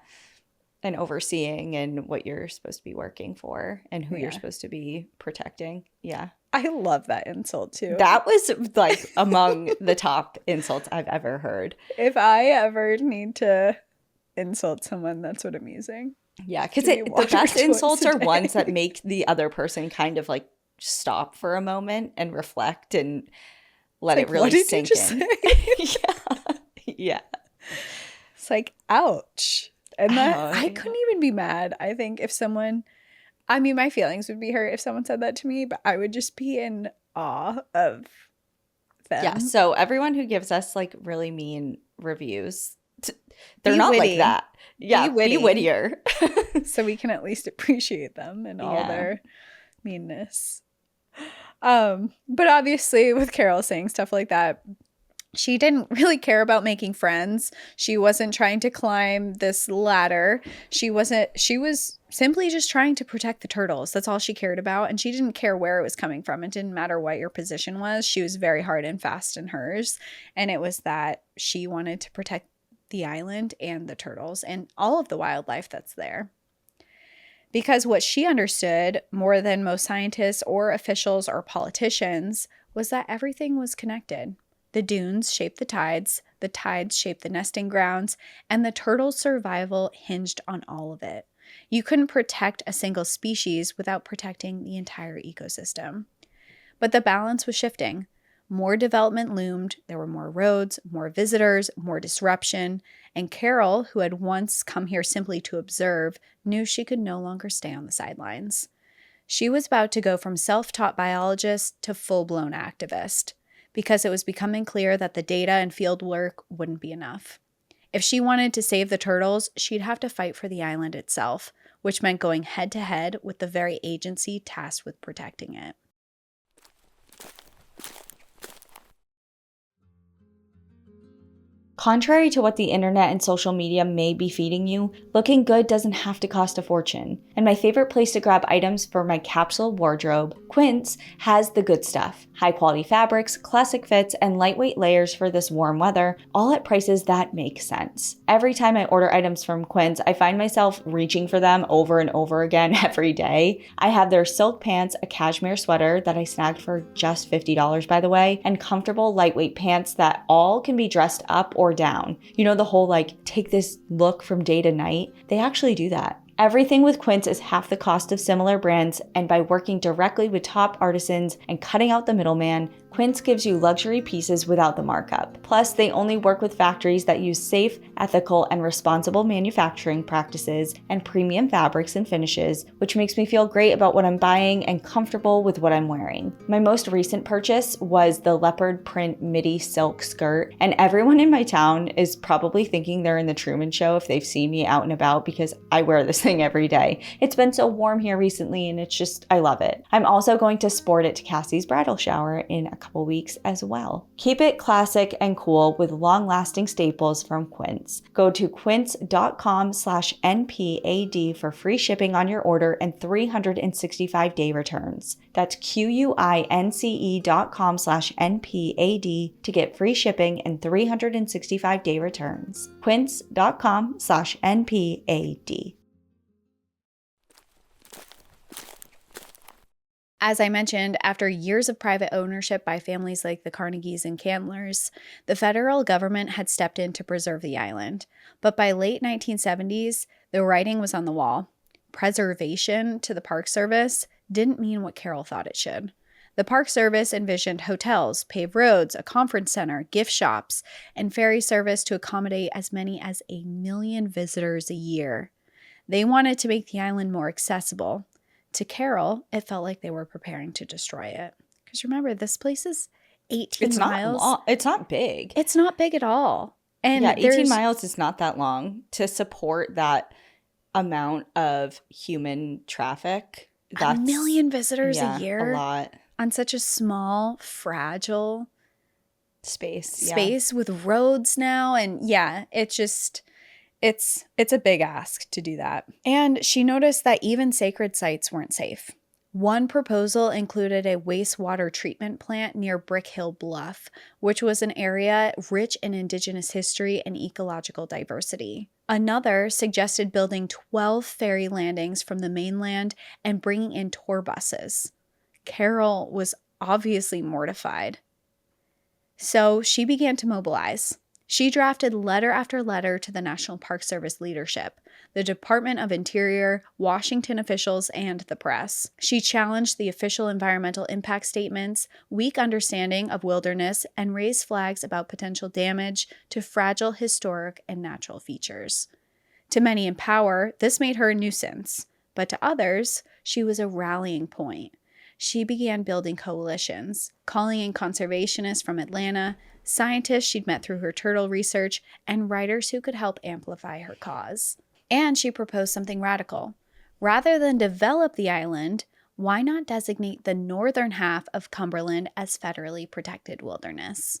And overseeing and what you're supposed to be working for and who you're supposed to be protecting. Yeah. I love that insult too. That was like among the top insults I've ever heard. If I ever need to insult someone, that's what I'm using. Yeah, because the best insults are ones that make the other person kind of like stop for a moment and reflect and let it really sink in. Yeah. It's like, ouch. And that I couldn't even be mad. I think if someone, I mean, my feelings would be hurt if someone said that to me, but I would just be in awe of them. Yeah. So everyone who gives us like really mean reviews, they're not like that. Yeah. Be wittier. So we can at least appreciate them and all their meanness. But obviously with Carol saying stuff like that, she didn't really care about making friends. She wasn't trying to climb this ladder. She was simply just trying to protect the turtles. That's all she cared about. And she didn't care where it was coming from. It didn't matter what your position was. She was very hard and fast in hers. And it was that she wanted to protect the island and the turtles and all of the wildlife that's there. Because what she understood more than most scientists or officials or politicians was that everything was connected. The dunes shape the tides shape the nesting grounds, and the turtle's survival hinged on all of it. You couldn't protect a single species without protecting the entire ecosystem. But the balance was shifting. More development loomed, there were more roads, more visitors, more disruption, and Carol, who had once come here simply to observe, knew she could no longer stay on the sidelines. She was about to go from self-taught biologist to full-blown activist, because it was becoming clear that the data and field work wouldn't be enough. If she wanted to save the turtles, she'd have to fight for the island itself, which meant going head-to-head with the very agency tasked with protecting it. Contrary to what the internet and social media may be feeding you, looking good doesn't have to cost a fortune. And my favorite place to grab items for my capsule wardrobe, Quince, has the good stuff. High quality fabrics, classic fits, and lightweight layers for this warm weather, all at prices that make sense. Every time I order items from Quince, I find myself reaching for them over and over again every day. I have their silk pants, a cashmere sweater that I snagged for just $50 by the way, and comfortable lightweight pants that all can be dressed up or down. You know, the whole like take this look from day to night? They actually do that. Everything with Quince is half the cost of similar brands, and by working directly with top artisans and cutting out the middleman, Quince gives you luxury pieces without the markup. Plus, they only work with factories that use safe, ethical, and responsible manufacturing practices and premium fabrics and finishes, which makes me feel great about what I'm buying and comfortable with what I'm wearing. My most recent purchase was the leopard print midi silk skirt, and everyone in my town is probably thinking they're in the Truman Show if they've seen me out and about because I wear this thing every day. It's been so warm here recently, and it's just, I love it. I'm also going to sport it to Cassie's bridal shower in a couple weeks as well. Keep it classic and cool with long-lasting staples from Quince. Go to quince.com/NPAD for free shipping on your order and 365-day returns. That's QUINCE.com/NPAD to get free shipping and 365-day returns. Quince.com/NPAD. As I mentioned, after years of private ownership by families like the Carnegies and Candlers, the federal government had stepped in to preserve the island. But by late 1970s, the writing was on the wall. Preservation to the Park Service didn't mean what Carol thought it should. The Park Service envisioned hotels, paved roads, a conference center, gift shops, and ferry service to accommodate as many as 1 million visitors a year. They wanted to make the island more accessible. To Carol, it felt like they were preparing to destroy it. Because remember, this place is 18 miles. It's not big. It's not big at all. And yeah, 18 miles is not that long to support that amount of human traffic. That's 1 million visitors a year. A lot. On such a small, fragile space with roads now. And yeah, it's just... It's a big ask to do that. And she noticed that even sacred sites weren't safe. One proposal included a wastewater treatment plant near Brick Hill Bluff, which was an area rich in indigenous history and ecological diversity. Another suggested building 12 ferry landings from the mainland and bringing in tour buses. Carol was obviously mortified. So she began to mobilize. She drafted letter after letter to the National Park Service leadership, the Department of Interior, Washington officials, and the press. She challenged the official environmental impact statements, weak understanding of wilderness, and raised flags about potential damage to fragile historic and natural features. To many in power, this made her a nuisance, but to others, she was a rallying point. She began building coalitions, calling in conservationists from Atlanta, scientists she'd met through her turtle research, and writers who could help amplify her cause. And she proposed something radical. Rather than develop the island, why not designate the northern half of Cumberland as federally protected wilderness?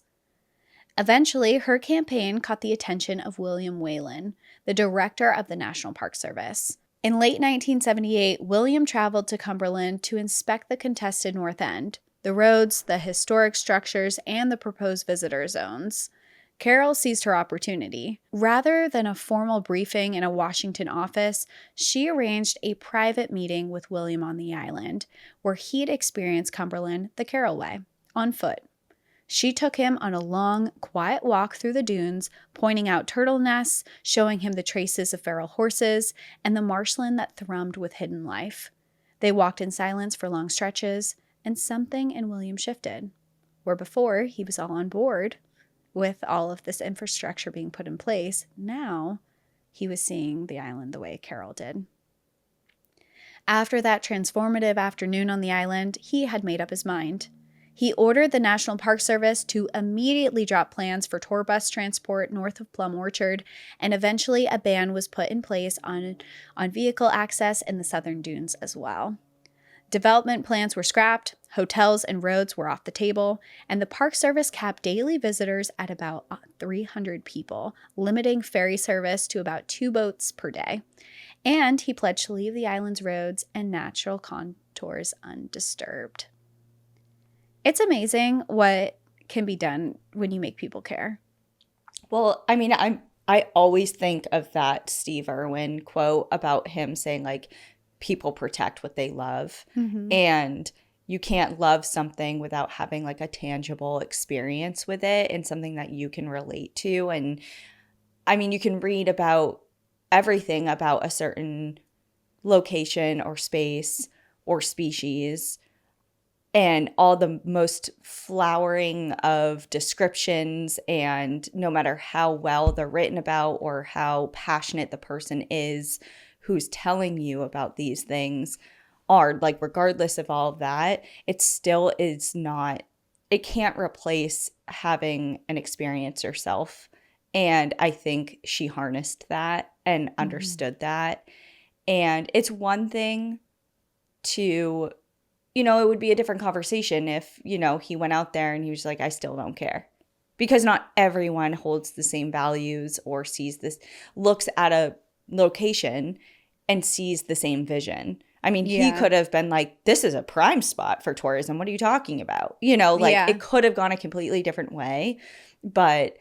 Eventually, her campaign caught the attention of William Whalen, the director of the National Park Service. In late 1978, William traveled to Cumberland to inspect the contested North End, the roads, the historic structures, and the proposed visitor zones. Carol seized her opportunity. Rather than a formal briefing in a Washington office, she arranged a private meeting with William on the island, where he'd experienced Cumberland the Carol way, on foot. She took him on a long, quiet walk through the dunes, pointing out turtle nests, showing him the traces of feral horses, and the marshland that thrummed with hidden life. They walked in silence for long stretches, and something in William shifted. Where before he was all on board with all of this infrastructure being put in place, now he was seeing the island the way Carol did. After that transformative afternoon on the island, he had made up his mind. He ordered the National Park Service to immediately drop plans for tour bus transport north of Plum Orchard, and eventually a ban was put in place on vehicle access in the southern dunes as well. Development plans were scrapped, hotels and roads were off the table, and the Park Service capped daily visitors at about 300 people, limiting ferry service to about 2 boats per day. And he pledged to leave the island's roads and natural contours undisturbed. It's amazing what can be done when you make people care. Well, I mean, I always think of that Steve Irwin quote about him saying, like, people protect what they love. Mm-hmm. And you can't love something without having like a tangible experience with it and something that you can relate to. And I mean, you can read about everything about a certain location or space or species and all the most flowering of descriptions, and no matter how well they're written about or how passionate the person is who's telling you about these things are, like, regardless of all of that, it still is not, it can't replace having an experience yourself. And I think she harnessed that and understood that. And it's one thing to you know, it would be a different conversation if, you know, he went out there and he was like, I still don't care. Because not everyone holds the same values or sees this, looks at a location and sees the same vision. I mean, he could have been like, this is a prime spot for tourism. What are you talking about? You know, like it could have gone a completely different way. But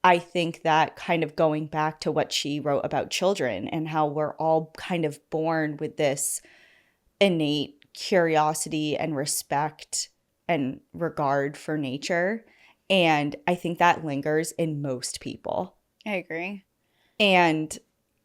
I think that kind of going back to what she wrote about children and how we're all kind of born with this innate curiosity and respect and regard for nature. And I think that lingers in most people. I agree. And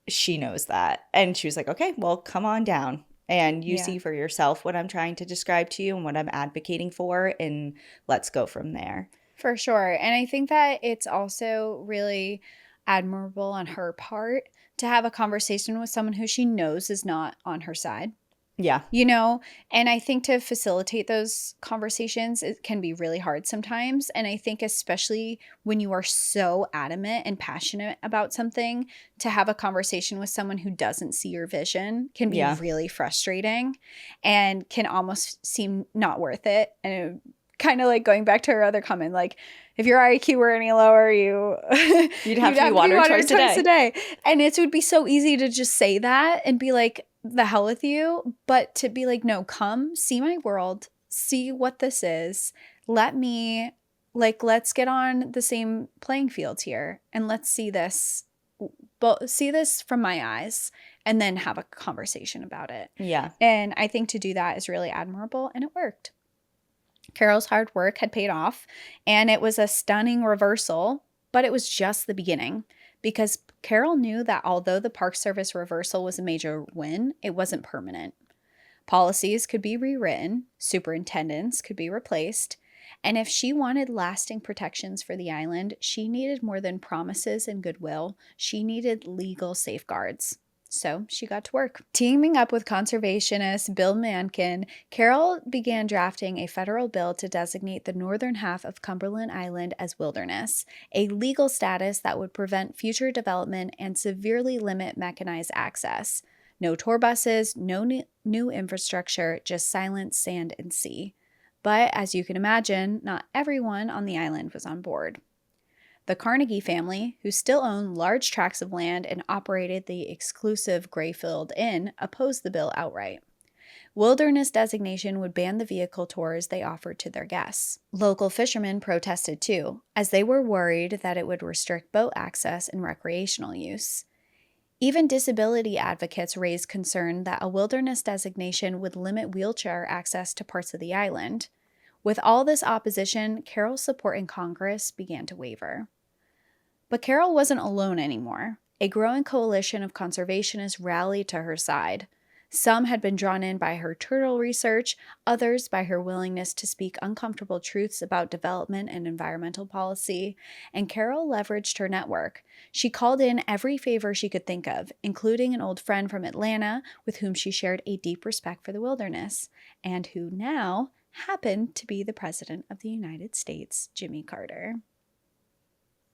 she knows that. And she was like, okay, well, come on down. And you see for yourself what I'm trying to describe to you and what I'm advocating for. And let's go from there. For sure. And I think that it's also really admirable on her part to have a conversation with someone who she knows is not on her side. Yeah. You know, and I think to facilitate those conversations, it can be really hard sometimes. And I think especially when you are so adamant and passionate about something, to have a conversation with someone who doesn't see your vision can be really frustrating and can almost seem not worth it. And kind of like going back to her other comment, like if your IQ were any lower, you'd have to be watered twice a day. And it would be so easy to just say that and be like, the hell with you. But to be like, no, come see my world, see what this is. Let's get on the same playing field here and let's see this from my eyes and then have a conversation about it. Yeah. And I think to do that is really admirable, and it worked. Carol's hard work had paid off, and it was a stunning reversal, but it was just the beginning. Because Carol knew that although the Park Service reversal was a major win, it wasn't permanent. Policies could be rewritten, superintendents could be replaced, and if she wanted lasting protections for the island, she needed more than promises and goodwill. She needed legal safeguards. So she got to work. Teaming up with conservationist Bill Mankin, Carol began drafting a federal bill to designate the northern half of Cumberland Island as wilderness, a legal status that would prevent future development and severely limit mechanized access. No tour buses, no new infrastructure, just silence, sand, and sea. But as you can imagine, not everyone on the island was on board. The Carnegie family, who still owned large tracts of land and operated the exclusive Grayfield Inn, opposed the bill outright. Wilderness designation would ban the vehicle tours they offered to their guests. Local fishermen protested too, as they were worried that it would restrict boat access and recreational use. Even disability advocates raised concern that a wilderness designation would limit wheelchair access to parts of the island. With all this opposition, Carol's support in Congress began to waver. But Carol wasn't alone anymore. A growing coalition of conservationists rallied to her side. Some had been drawn in by her turtle research, others by her willingness to speak uncomfortable truths about development and environmental policy, and Carol leveraged her network. She called in every favor she could think of, including an old friend from Atlanta with whom she shared a deep respect for the wilderness, and who now happened to be the President of the United States, Jimmy Carter.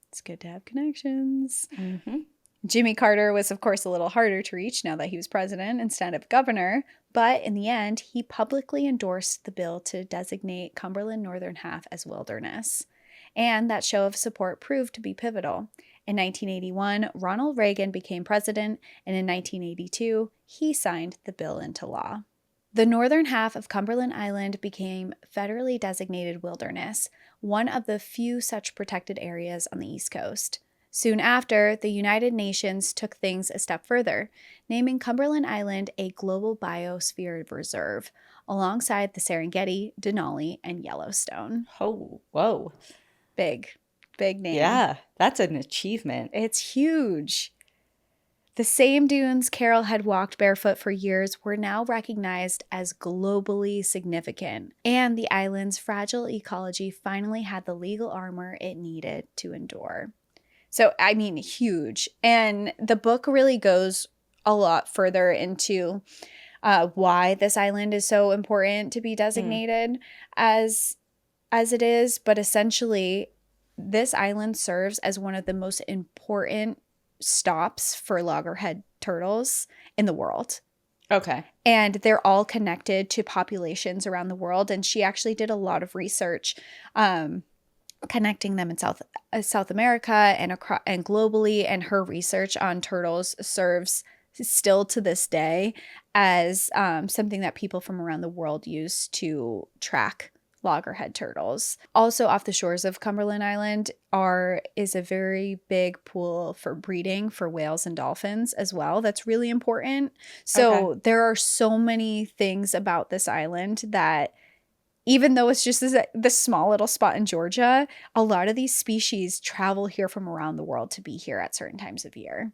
It's good to have connections. Mm-hmm. Jimmy Carter was, of course, a little harder to reach now that he was president instead of governor, but in the end, he publicly endorsed the bill to designate Cumberland Northern Half as wilderness. And that show of support proved to be pivotal. In 1981, Ronald Reagan became president, and in 1982, he signed the bill into law. The northern half of Cumberland Island became federally designated wilderness, one of the few such protected areas on the East Coast. Soon after, the United Nations took things a step further, naming Cumberland Island a global biosphere reserve, alongside the Serengeti, Denali, and Yellowstone. Oh, whoa. Big name. Yeah, that's an achievement. It's huge. The same dunes Carol had walked barefoot for years were now recognized as globally significant, and the island's fragile ecology finally had the legal armor it needed to endure. So, I mean, huge. And the book really goes a lot further into why this island is so important to be designated as it is. But essentially, this island serves as one of the most important stops for loggerhead turtles in the world. Okay. And they're all connected to populations around the world. And she actually did a lot of research connecting them in South America and globally. And her research on turtles serves still to this day as something that people from around the world use to track loggerhead turtles. Also off the shores of Cumberland Island is a very big pool for breeding for whales and dolphins as well. That's really important. So there are so many things about this island that, even though it's just this small little spot in Georgia, a lot of these species travel here from around the world to be here at certain times of year.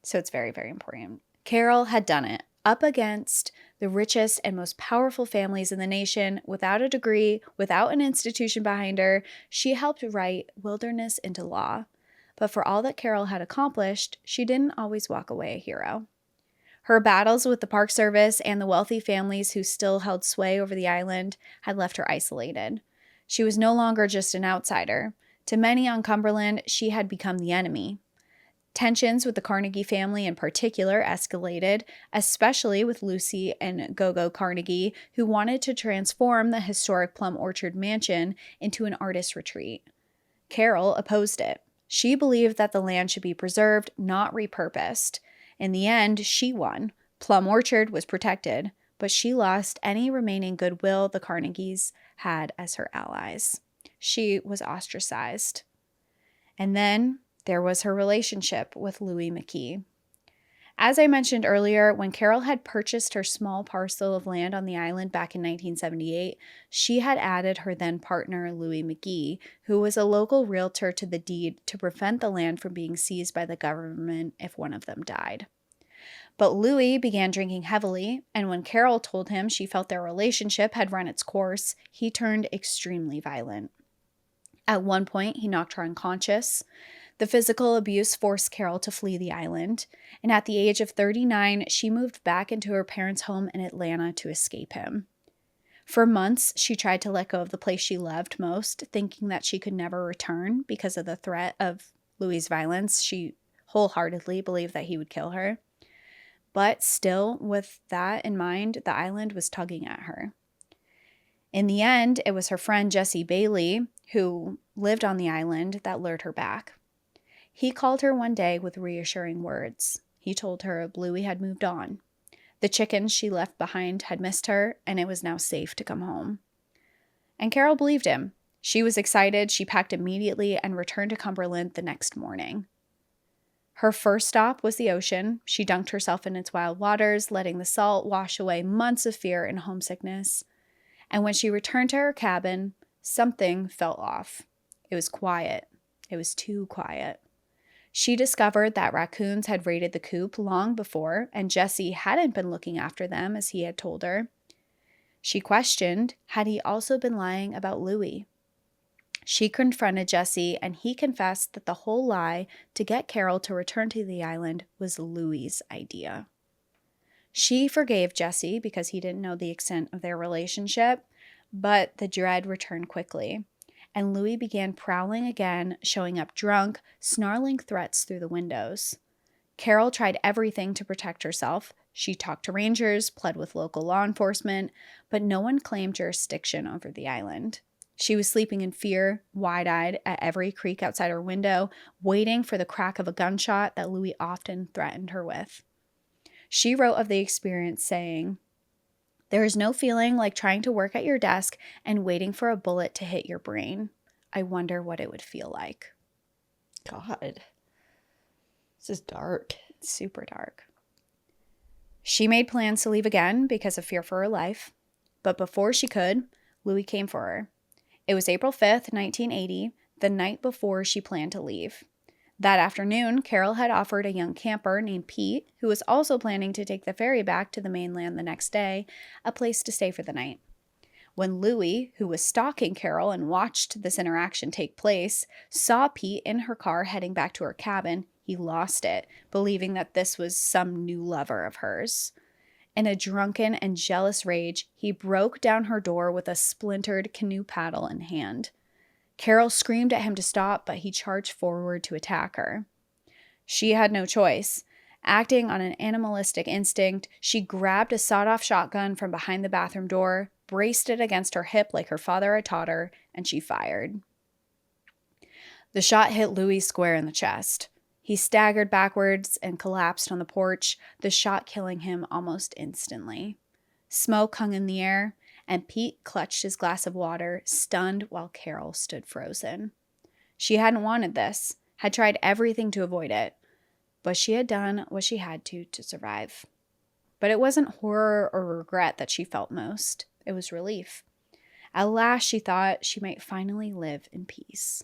So it's very, very important. Carol had done it up against the richest and most powerful families in the nation, without a degree, without an institution behind her. She helped write wilderness into law. But for all that Carol had accomplished, she didn't always walk away a hero. Her battles with the Park Service and the wealthy families who still held sway over the island had left her isolated. She was no longer just an outsider. To many on Cumberland, she had become the enemy. Tensions with the Carnegie family in particular escalated, especially with Lucy and Gogo Carnegie, who wanted to transform the historic Plum Orchard mansion into an artist retreat. Carol opposed it. She believed that the land should be preserved, not repurposed. In the end, she won. Plum Orchard was protected, but she lost any remaining goodwill the Carnegies had as her allies. She was ostracized. And then there was her relationship with Louis McKee. As I mentioned earlier, when Carol had purchased her small parcel of land on the island back in 1978, she had added her then partner, Louis McGee, who was a local realtor, to the deed to prevent the land from being seized by the government if one of them died. But Louis began drinking heavily, and when Carol told him she felt their relationship had run its course, he turned extremely violent. At one point, he knocked her unconscious. The physical abuse forced Carol to flee the island, and at the age of 39, she moved back into her parents' home in Atlanta to escape him. For months, she tried to let go of the place she loved most, thinking that she could never return because of the threat of Louis' violence. She wholeheartedly believed that he would kill her. But still, with that in mind, the island was tugging at her. In the end, it was her friend Jesse Bailey, who lived on the island, that lured her back. He called her one day with reassuring words. He told her Louie had moved on. The chickens she left behind had missed her, and it was now safe to come home. And Carol believed him. She was excited. She packed immediately and returned to Cumberland the next morning. Her first stop was the ocean. She dunked herself in its wild waters, letting the salt wash away months of fear and homesickness. And when she returned to her cabin, something felt off. It was quiet. It was too quiet. She discovered that raccoons had raided the coop long before, and Jesse hadn't been looking after them as he had told her. She questioned, had he also been lying about Louie? She confronted Jesse, and he confessed that the whole lie to get Carol to return to the island was Louie's idea. She forgave Jesse because he didn't know the extent of their relationship, but the dread returned quickly. And Louis began prowling again, showing up drunk, snarling threats through the windows. Carol tried everything to protect herself. She talked to rangers, pled with local law enforcement, but no one claimed jurisdiction over the island. She was sleeping in fear, wide-eyed at every creak outside her window, waiting for the crack of a gunshot that Louis often threatened her with. She wrote of the experience saying, "There is no feeling like trying to work at your desk and waiting for a bullet to hit your brain. I wonder what it would feel like." God. This is dark. It's super dark. She made plans to leave again because of fear for her life. But before she could, Louis came for her. It was April 5th, 1980, the night before she planned to leave. That afternoon, Carol had offered a young camper named Pete, who was also planning to take the ferry back to the mainland the next day, a place to stay for the night. When Louis, who was stalking Carol and watched this interaction take place, saw Pete in her car heading back to her cabin, he lost it, believing that this was some new lover of hers. In a drunken and jealous rage, he broke down her door with a splintered canoe paddle in hand. Carol screamed at him to stop, but he charged forward to attack her. She had no choice. Acting on an animalistic instinct, she grabbed a sawed-off shotgun from behind the bathroom door, braced it against her hip like her father had taught her, and she fired. The shot hit Louis square in the chest. He staggered backwards and collapsed on the porch, the shot killing him almost instantly. Smoke hung in the air, and Pete clutched his glass of water, stunned while Carol stood frozen. She hadn't wanted this, had tried everything to avoid it, but she had done what she had to survive. But it wasn't horror or regret that she felt most. It was relief. At last, she thought she might finally live in peace.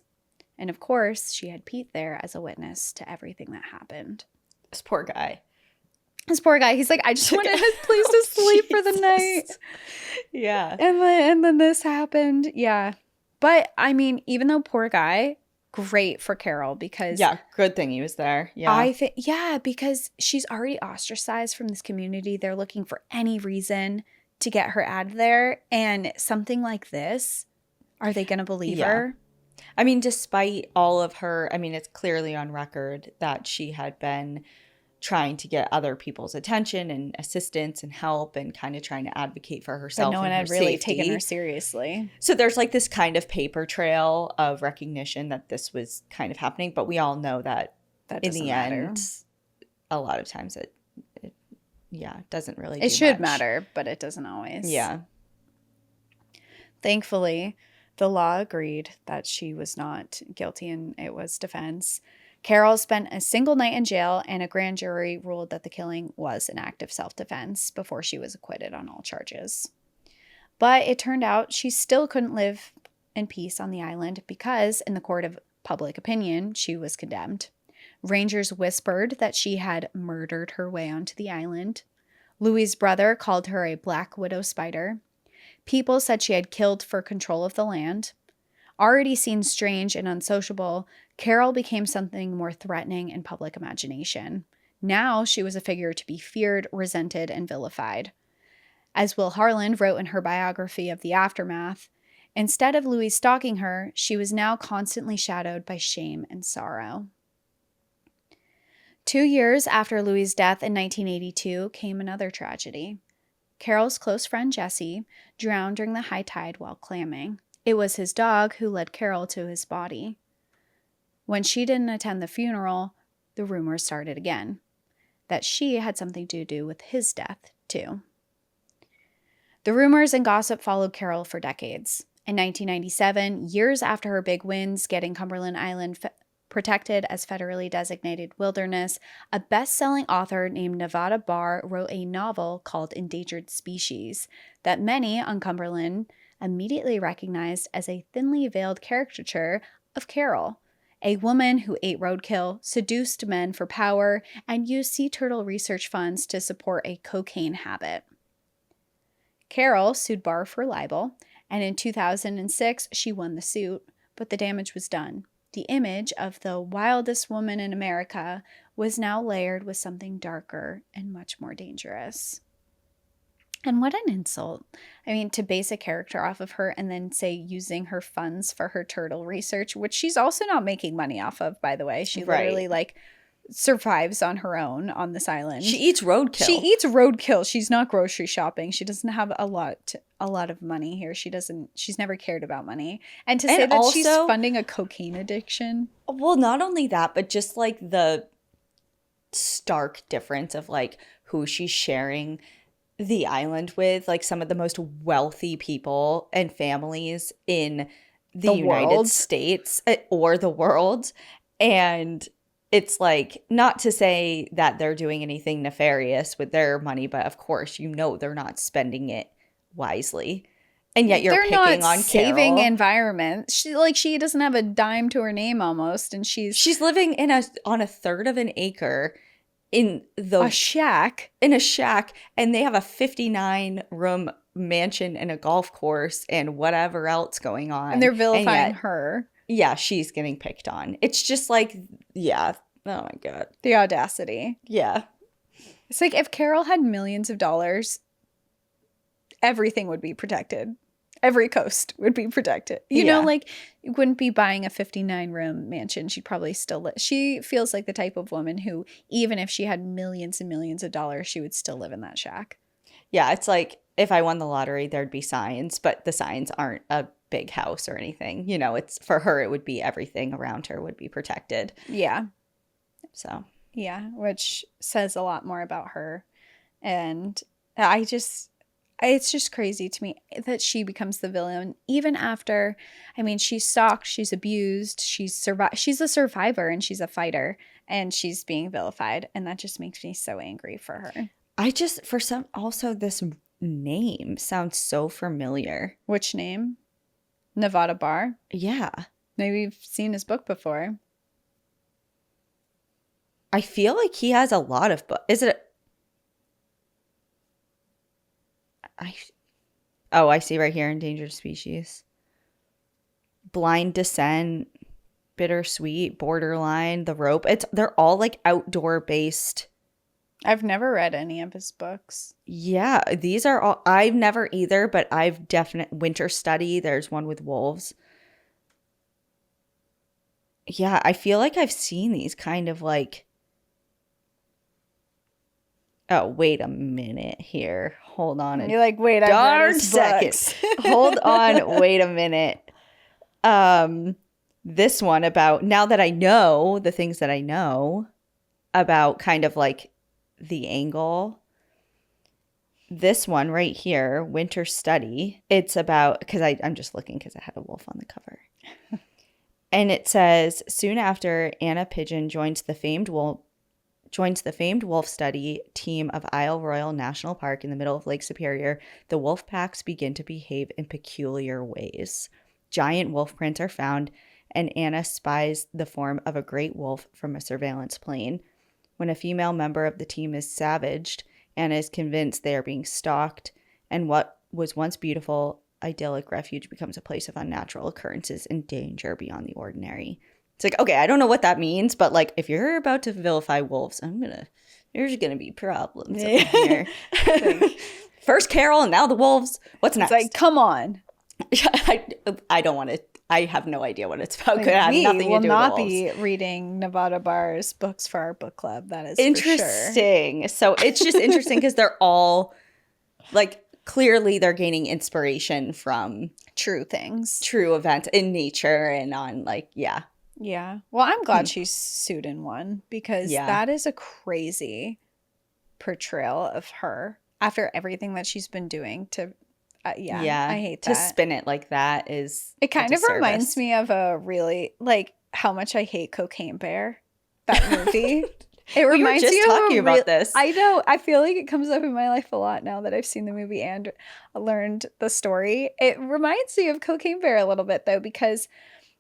And of course, she had Pete there as a witness to everything that happened. This poor guy. This poor guy. He's like, I just wanted his place to sleep for the night. Yeah. And then this happened. Yeah. But, I mean, even though poor guy, great for Carol because... Yeah, good thing he was there. Yeah. I think, yeah, because she's already ostracized from this community. They're looking for any reason to get her out of there. And something like this, are they going to believe her? I mean, despite all of her, I mean, it's clearly on record that she had been trying to get other people's attention and assistance and help and kind of trying to advocate for herself. But no one had really taken her seriously. So there's like this kind of paper trail of recognition that this was kind of happening. But we all know that in the end, a lot of times it doesn't really do It should much. matter, but it doesn't always. Yeah. Thankfully, the law agreed that she was not guilty and it was defense. Carol spent a single night in jail, and a grand jury ruled that the killing was an act of self-defense before she was acquitted on all charges. But it turned out she still couldn't live in peace on the island because, in the court of public opinion, she was condemned. Rangers whispered that she had murdered her way onto the island. Louis's brother called her a black widow spider. People said she had killed for control of the land. Already seen strange and unsociable, Carol became something more threatening in public imagination. Now she was a figure to be feared, resented, and vilified. As Will Harland wrote in her biography of the aftermath, instead of Louis stalking her, she was now constantly shadowed by shame and sorrow. 2 years after Louis's death in 1982 came another tragedy. Carol's close friend Jesse drowned during the high tide while clamming. It was his dog who led Carol to his body. When she didn't attend the funeral, the rumors started again, that she had something to do with his death, too. The rumors and gossip followed Carol for decades. In 1997, years after her big wins getting Cumberland Island protected as federally designated wilderness, a best-selling author named Nevada Barr wrote a novel called Endangered Species that many on Cumberland immediately recognized as a thinly veiled caricature of Carol, a woman who ate roadkill, seduced men for power, and used sea turtle research funds to support a cocaine habit. Carol sued Barr for libel, and in 2006 she won the suit, but the damage was done. The image of the wildest woman in America was now layered with something darker and much more dangerous. And what an insult. I mean, to base a character off of her and then say using her funds for her turtle research, which she's also not making money off of, by the way. She literally survives on her own on this island. She eats roadkill. She's not grocery shopping. She doesn't have a lot of money here. She's never cared about money. And to say that also, she's funding a cocaine addiction. Well, not only that, but just like the stark difference of like who she's sharing the island with, like some of the most wealthy people and families in the United States or the world. And it's like, not to say that they're doing anything nefarious with their money, but of course, they're not spending it wisely. And yet you're picking on saving Carol. Environment. She doesn't have a dime to her name almost, and she's living on a third of an acre in a shack. And they have a 59-room mansion and a golf course and whatever else going on. And they're vilifying her. Yeah, she's getting picked on. It's just like, yeah. Oh my God. The audacity. Yeah. It's like if Carol had millions of dollars, everything would be protected. Every coast would be protected. You know, like, you wouldn't be buying a 59-room mansion. She'd probably still live. She feels like the type of woman who, even if she had millions and millions of dollars, she would still live in that shack. Yeah, it's like if I won the lottery, there'd be signs, but the signs aren't a big house or anything. You know, it's for her, it would be everything around her would be protected. Yeah. So. Yeah, which says a lot more about her. And it's just crazy to me that she becomes the villain even after, I mean, she's stalked, she's abused, she's a survivor and she's a fighter and she's being vilified. And that just makes me so angry for her. Also this name sounds so familiar. Which name? Nevada Bar? Yeah. Maybe you've seen his book before. I feel like he has a lot of books. Is it? I see right here, endangered species. Blind Descent, Bittersweet, Borderline, The Rope. They're all like outdoor based. I've never read any of his books. Yeah, these are all. I've never either, but I've definitely Winter Study. There's one with wolves. Yeah, I feel like I've seen these kind of like. Oh, wait a minute here. Hold on. You're like, wait, I've read his books. Hold on. Wait a minute. This one about, now that I know the things that I know about kind of like the angle. This one right here, Winter Study. It's about, because I'm just looking because I had a wolf on the cover. And it says, soon after Anna Pigeon joins the famed wolf study team of Isle Royal National Park in the middle of Lake Superior, the wolf packs begin to behave in peculiar ways. Giant wolf prints are found, and Anna spies the form of a great wolf from a surveillance plane. When a female member of the team is savaged, Anna is convinced they are being stalked, and what was once beautiful, idyllic refuge becomes a place of unnatural occurrences and danger beyond the ordinary. It's like, okay, I don't know what that means, but like, if you're about to vilify wolves, there's gonna be problems over here. First Carol, and now the wolves. What's next? It's like, come on. I don't want to. I have no idea what it's about. Like, It had we nothing will to do not with be reading Nevada Bar's books for our book club. That is interesting. For sure. So it's just interesting because they're all like, clearly they're gaining inspiration from true things, true events in nature and on like, yeah. Yeah. Well, I'm glad she's sued and won because that is a crazy portrayal of her after everything that she's been doing to I hate that. To spin it like that is it kind of reminds me of a really like how much I hate Cocaine Bear, that movie. It reminds me of talking about this. I know. I feel like it comes up in my life a lot now that I've seen the movie and learned the story. It reminds me of Cocaine Bear a little bit though, because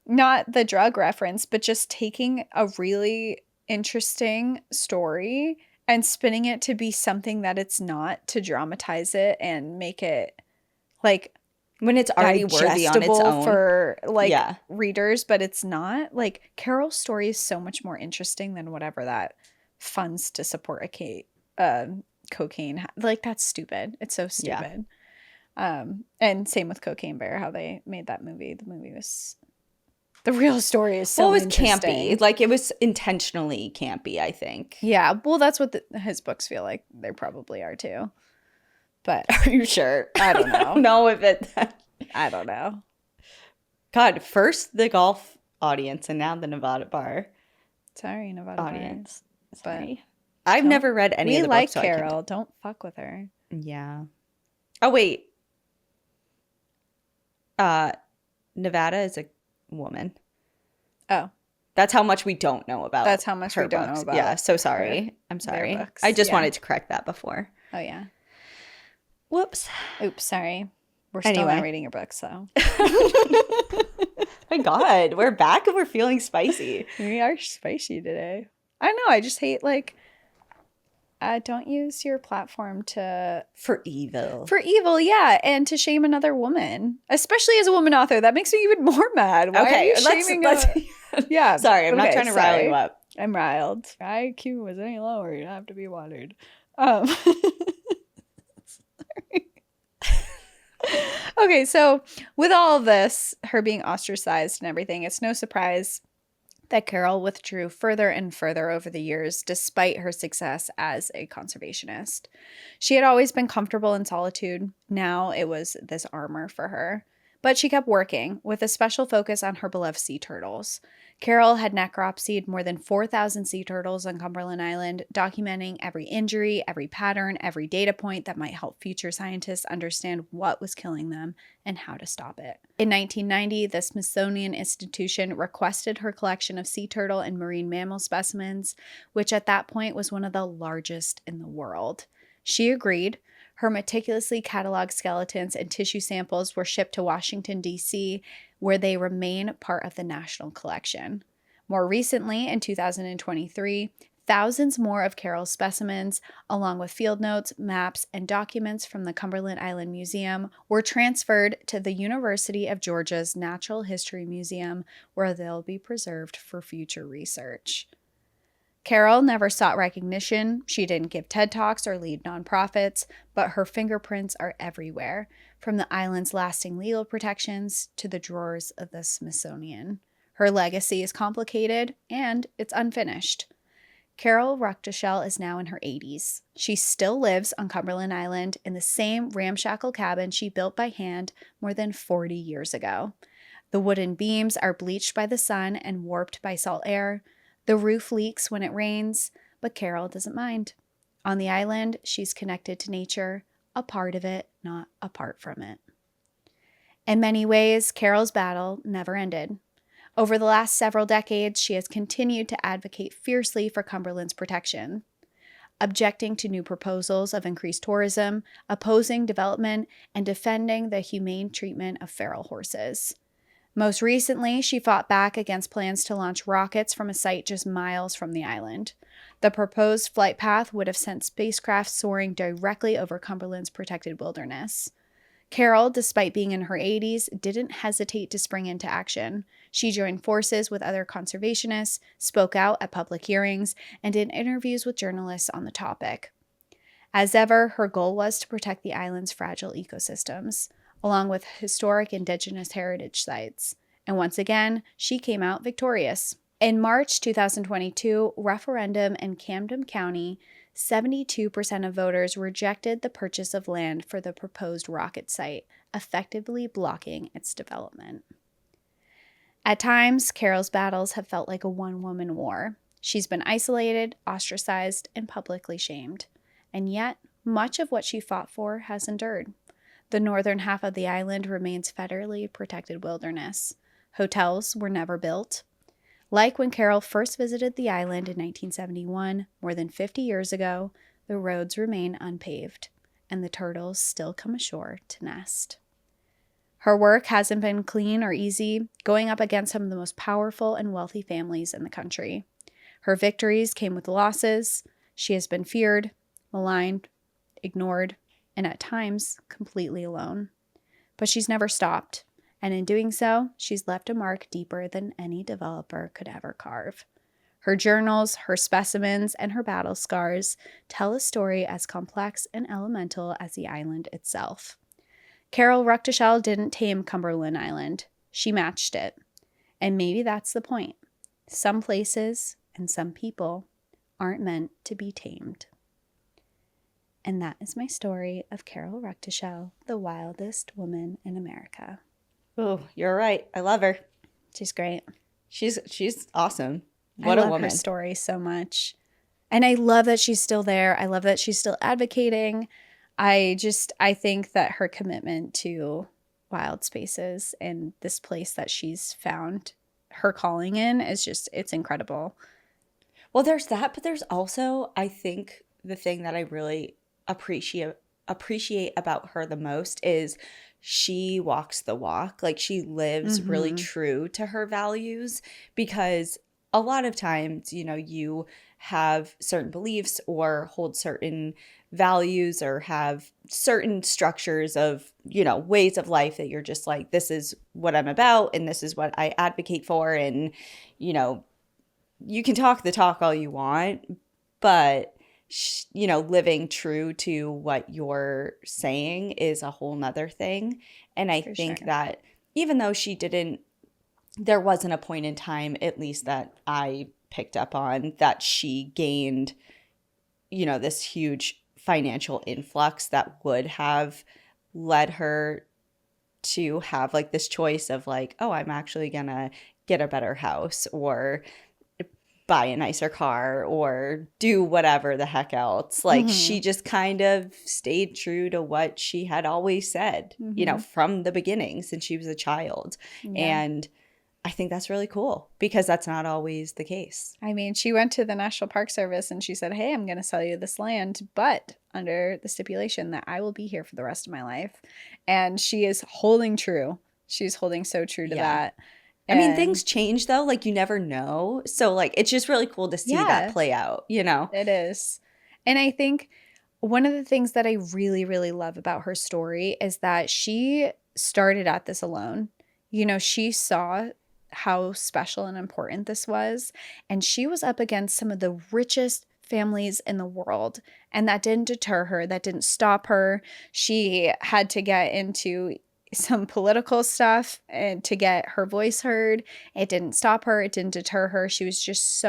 not the drug reference, but just taking a really interesting story and spinning it to be something that it's not, to dramatize it and make it like when it's already worthy on its own for like readers, but it's not. Like Carol's story is so much more interesting than whatever that funds to support cocaine. Like that's stupid. It's so stupid. And same with Cocaine Bear, how they made that movie. The movie was. The real story is so interesting. Campy. Like, it was intentionally campy, I think. Yeah. Well, that's what his books feel like. They probably are, too. But are you sure? I don't know. No, if it... I don't know. God, first the golf audience and now the Nevada Bar. Sorry, Nevada audience. Bar. Sorry. But I've never read any of the books. We like Carol. Don't fuck with her. Yeah. Oh, wait. Nevada is a woman. Oh, that's how much we don't know about. That's how much we don't books. know about. Yeah, so sorry. I'm sorry. Books. I just wanted to correct that before. Oh yeah. Whoops. Oops. Sorry. We're still not reading your books, though. My God, we're back and we're feeling spicy. We are spicy today. I know. I just hate don't use your platform for evil. For evil, yeah, and to shame another woman, especially as a woman author. That makes me even more mad. Why are you shaming yeah. Sorry, I'm not trying to rile you up. I'm riled. If IQ was any lower, you'd have to be watered. Okay, so with all of this, her being ostracized and everything, it's no surprise that Carol withdrew further and further over the years, despite her success as a conservationist. She had always been comfortable in solitude. Now it was this armor for her. But she kept working, with a special focus on her beloved sea turtles. Carol had necropsied more than 4,000 sea turtles on Cumberland Island, documenting every injury, every pattern, every data point that might help future scientists understand what was killing them and how to stop it. In 1990, the Smithsonian Institution requested her collection of sea turtle and marine mammal specimens, which at that point was one of the largest in the world. She agreed. Her meticulously cataloged skeletons and tissue samples were shipped to Washington, D.C., where they remain part of the national collection. More recently, in 2023, thousands more of Carol's specimens, along with field notes, maps, and documents from the Cumberland Island Museum, were transferred to the University of Georgia's Natural History Museum, where they'll be preserved for future research. Carol never sought recognition. She didn't give TED Talks or lead nonprofits, but her fingerprints are everywhere, from the island's lasting legal protections to the drawers of the Smithsonian. Her legacy is complicated, and it's unfinished. Carol Ruckdeschel is now in her 80s. She still lives on Cumberland Island in the same ramshackle cabin she built by hand more than 40 years ago. The wooden beams are bleached by the sun and warped by salt air. The roof leaks when it rains, but Carol doesn't mind. On the island, she's connected to nature, a part of it, not apart from it. In many ways, Carol's battle never ended. Over the last several decades, she has continued to advocate fiercely for Cumberland's protection, objecting to new proposals of increased tourism, opposing development, and defending the humane treatment of feral horses. Most recently, she fought back against plans to launch rockets from a site just miles from the island. The proposed flight path would have sent spacecraft soaring directly over Cumberland's protected wilderness. Carol, despite being in her 80s, didn't hesitate to spring into action. She joined forces with other conservationists, spoke out at public hearings, and did interviews with journalists on the topic. As ever, her goal was to protect the island's fragile ecosystems, along with historic indigenous heritage sites. And once again, she came out victorious. In March 2022 referendum in Camden County, 72% of voters rejected the purchase of land for the proposed rocket site, effectively blocking its development. At times, Carol's battles have felt like a one-woman war. She's been isolated, ostracized, and publicly shamed. And yet, much of what she fought for has endured. The northern half of the island remains federally protected wilderness. Hotels were never built. Like when Carol first visited the island in 1971, more than 50 years ago, the roads remain unpaved, and the turtles still come ashore to nest. Her work hasn't been clean or easy, going up against some of the most powerful and wealthy families in the country. Her victories came with losses. She has been feared, maligned, ignored, and at times completely alone. But she's never stopped, and in doing so, she's left a mark deeper than any developer could ever carve. Her journals, her specimens, and her battle scars tell a story as complex and elemental as the island itself. Carol Ruckdeschel didn't tame Cumberland Island. She matched it. And maybe that's the point. Some places and some people aren't meant to be tamed. And that is my story of Carol Ruckdeschel, the wildest woman in America. Oh, you're right. I love her. She's great. She's awesome. What a woman. I love her story so much. And I love that she's still there. I love that she's still advocating. I think that her commitment to wild spaces and this place that she's found her calling in is it's incredible. Well, there's that, but there's also, I think, the thing that I really appreciate about her the most is she walks the walk. Like, she lives really true to her values, because a lot of times, you have certain beliefs or hold certain values or have certain structures of, ways of life that you're just like, this is what I'm about and this is what I advocate for. And, you can talk the talk all you want, but living true to what you're saying is a whole nother thing. And I think that even though there wasn't a point in time, at least that I picked up on, that she gained, this huge financial influx that would have led her to have like this choice of like, oh, I'm actually gonna get a better house or buy a nicer car or do whatever the heck else. Like she just kind of stayed true to what she had always said, from the beginning since she was a child. Yeah. And I think that's really cool because that's not always the case. I mean, she went to the National Park Service and she said, hey, I'm going to sell you this land, but under the stipulation that I will be here for the rest of my life. And she is holding true. She's holding so true to that. And I mean, things change though. Like you never know. So like, it's just really cool to see that play out, It is. And I think one of the things that I really, really love about her story is that she started at this alone. She saw how special and important this was. And she was up against some of the richest families in the world. And that didn't deter her. That didn't stop her. She had to get into some political stuff and to get her voice heard. It didn't stop her. It didn't deter her. She was just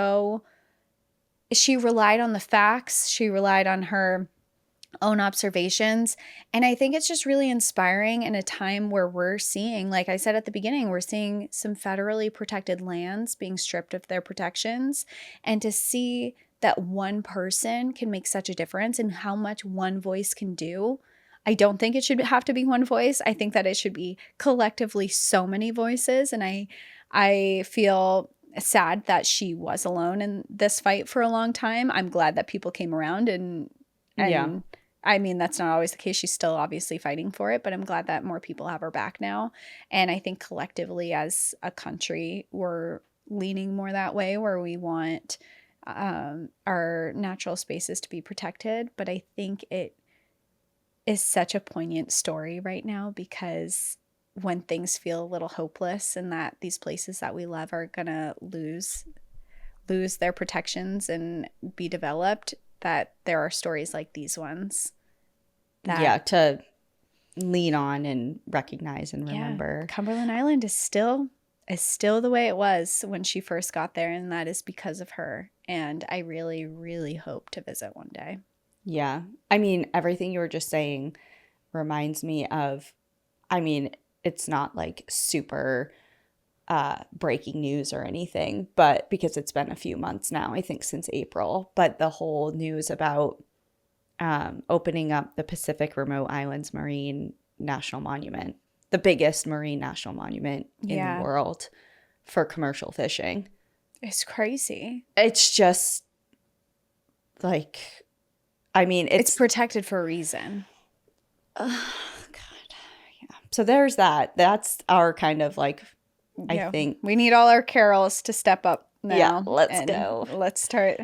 she relied on the facts. She relied on her own observations. And I think it's just really inspiring in a time where we're seeing, like I said at the beginning, we're seeing some federally protected lands being stripped of their protections. And to see that one person can make such a difference and how much one voice can do. I don't think it should have to be one voice. I think that it should be collectively so many voices. And I feel sad that she was alone in this fight for a long time. I'm glad that people came around and I mean, that's not always the case. She's still obviously fighting for it, but I'm glad that more people have her back now. And I think collectively as a country, we're leaning more that way where we want our natural spaces to be protected. But I think it is such a poignant story right now because when things feel a little hopeless and that these places that we love are going to lose their protections and be developed, that there are stories like these ones. To lean on and recognize and remember. Cumberland Island is still the way it was when she first got there, and that is because of her. And I really, really hope to visit one day. Yeah. I mean, everything you were just saying reminds me of, it's not like super breaking news or anything, but because it's been a few months now, I think since April, but the whole news about opening up the Pacific Remote Islands Marine National Monument, the biggest marine national monument in the world for commercial fishing. It's crazy. It's just like, it's protected for a reason. God. Yeah. So there's that. That's our kind of like, I think. We need all our carols to step up now. Yeah, let's go. Let's start.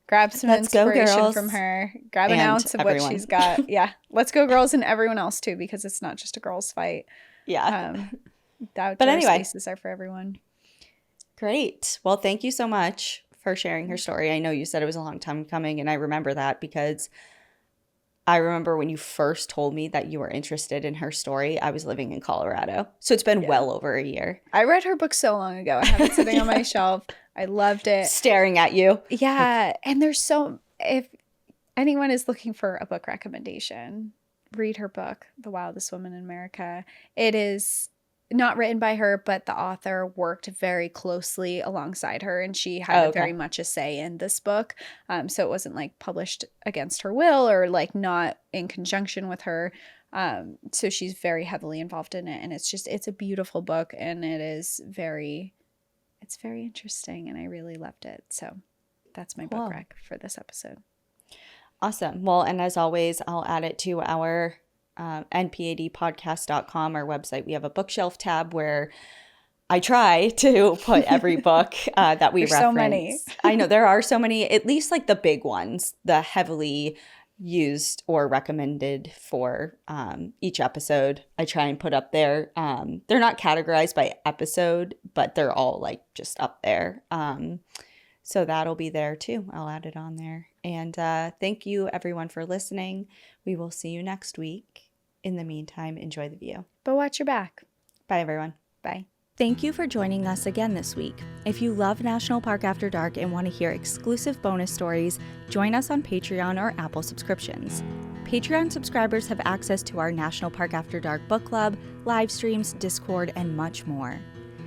Grab some inspiration from her. Grab an ounce of what she's got. Yeah. Let's go, girls, and everyone else, too, because it's not just a girls' fight. Yeah. But anyway, spaces are for everyone. Great. Well, thank you so much for sharing her story. I know you said it was a long time coming, and I remember that because I remember when you first told me that you were interested in her story, I was living in Colorado. So it's been well over a year. I read her book so long ago. I have it sitting on my shelf. I loved it. Staring at you. Yeah. And if anyone is looking for a book recommendation, read her book, The Wildest Woman in America. It is not written by her, but the author worked very closely alongside her, and she had very much a say in this book. So it wasn't like published against her will or like not in conjunction with her. So she's very heavily involved in it, and it's a beautiful book, and it's very interesting, and I really loved it. So that's my book rec for this episode. Awesome. Well, and as always, I'll add it to our npadpodcast.com, our website. We have a bookshelf tab where I try to put every book that we reference. So many. I know there are so many, at least like the big ones, the heavily used or recommended for each episode. I try and put up there. They're not categorized by episode, but they're all like just up there. So that'll be there too. I'll add it on there. And thank you everyone for listening. We will see you next week. In the meantime, enjoy the view. But watch your back. Bye everyone. Bye. Thank you for joining us again this week. If you love National Park After Dark and want to hear exclusive bonus stories, join us on Patreon or Apple subscriptions. Patreon subscribers have access to our National Park After Dark book club, live streams, Discord, and much more.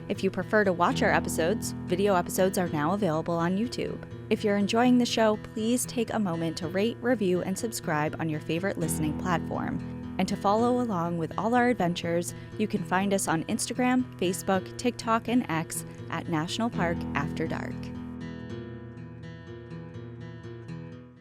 If you prefer to watch our episodes, video episodes are now available on YouTube. If you're enjoying the show, please take a moment to rate, review, and subscribe on your favorite listening platform. And to follow along with all our adventures, you can find us on Instagram, Facebook, TikTok, and X at National Park After Dark.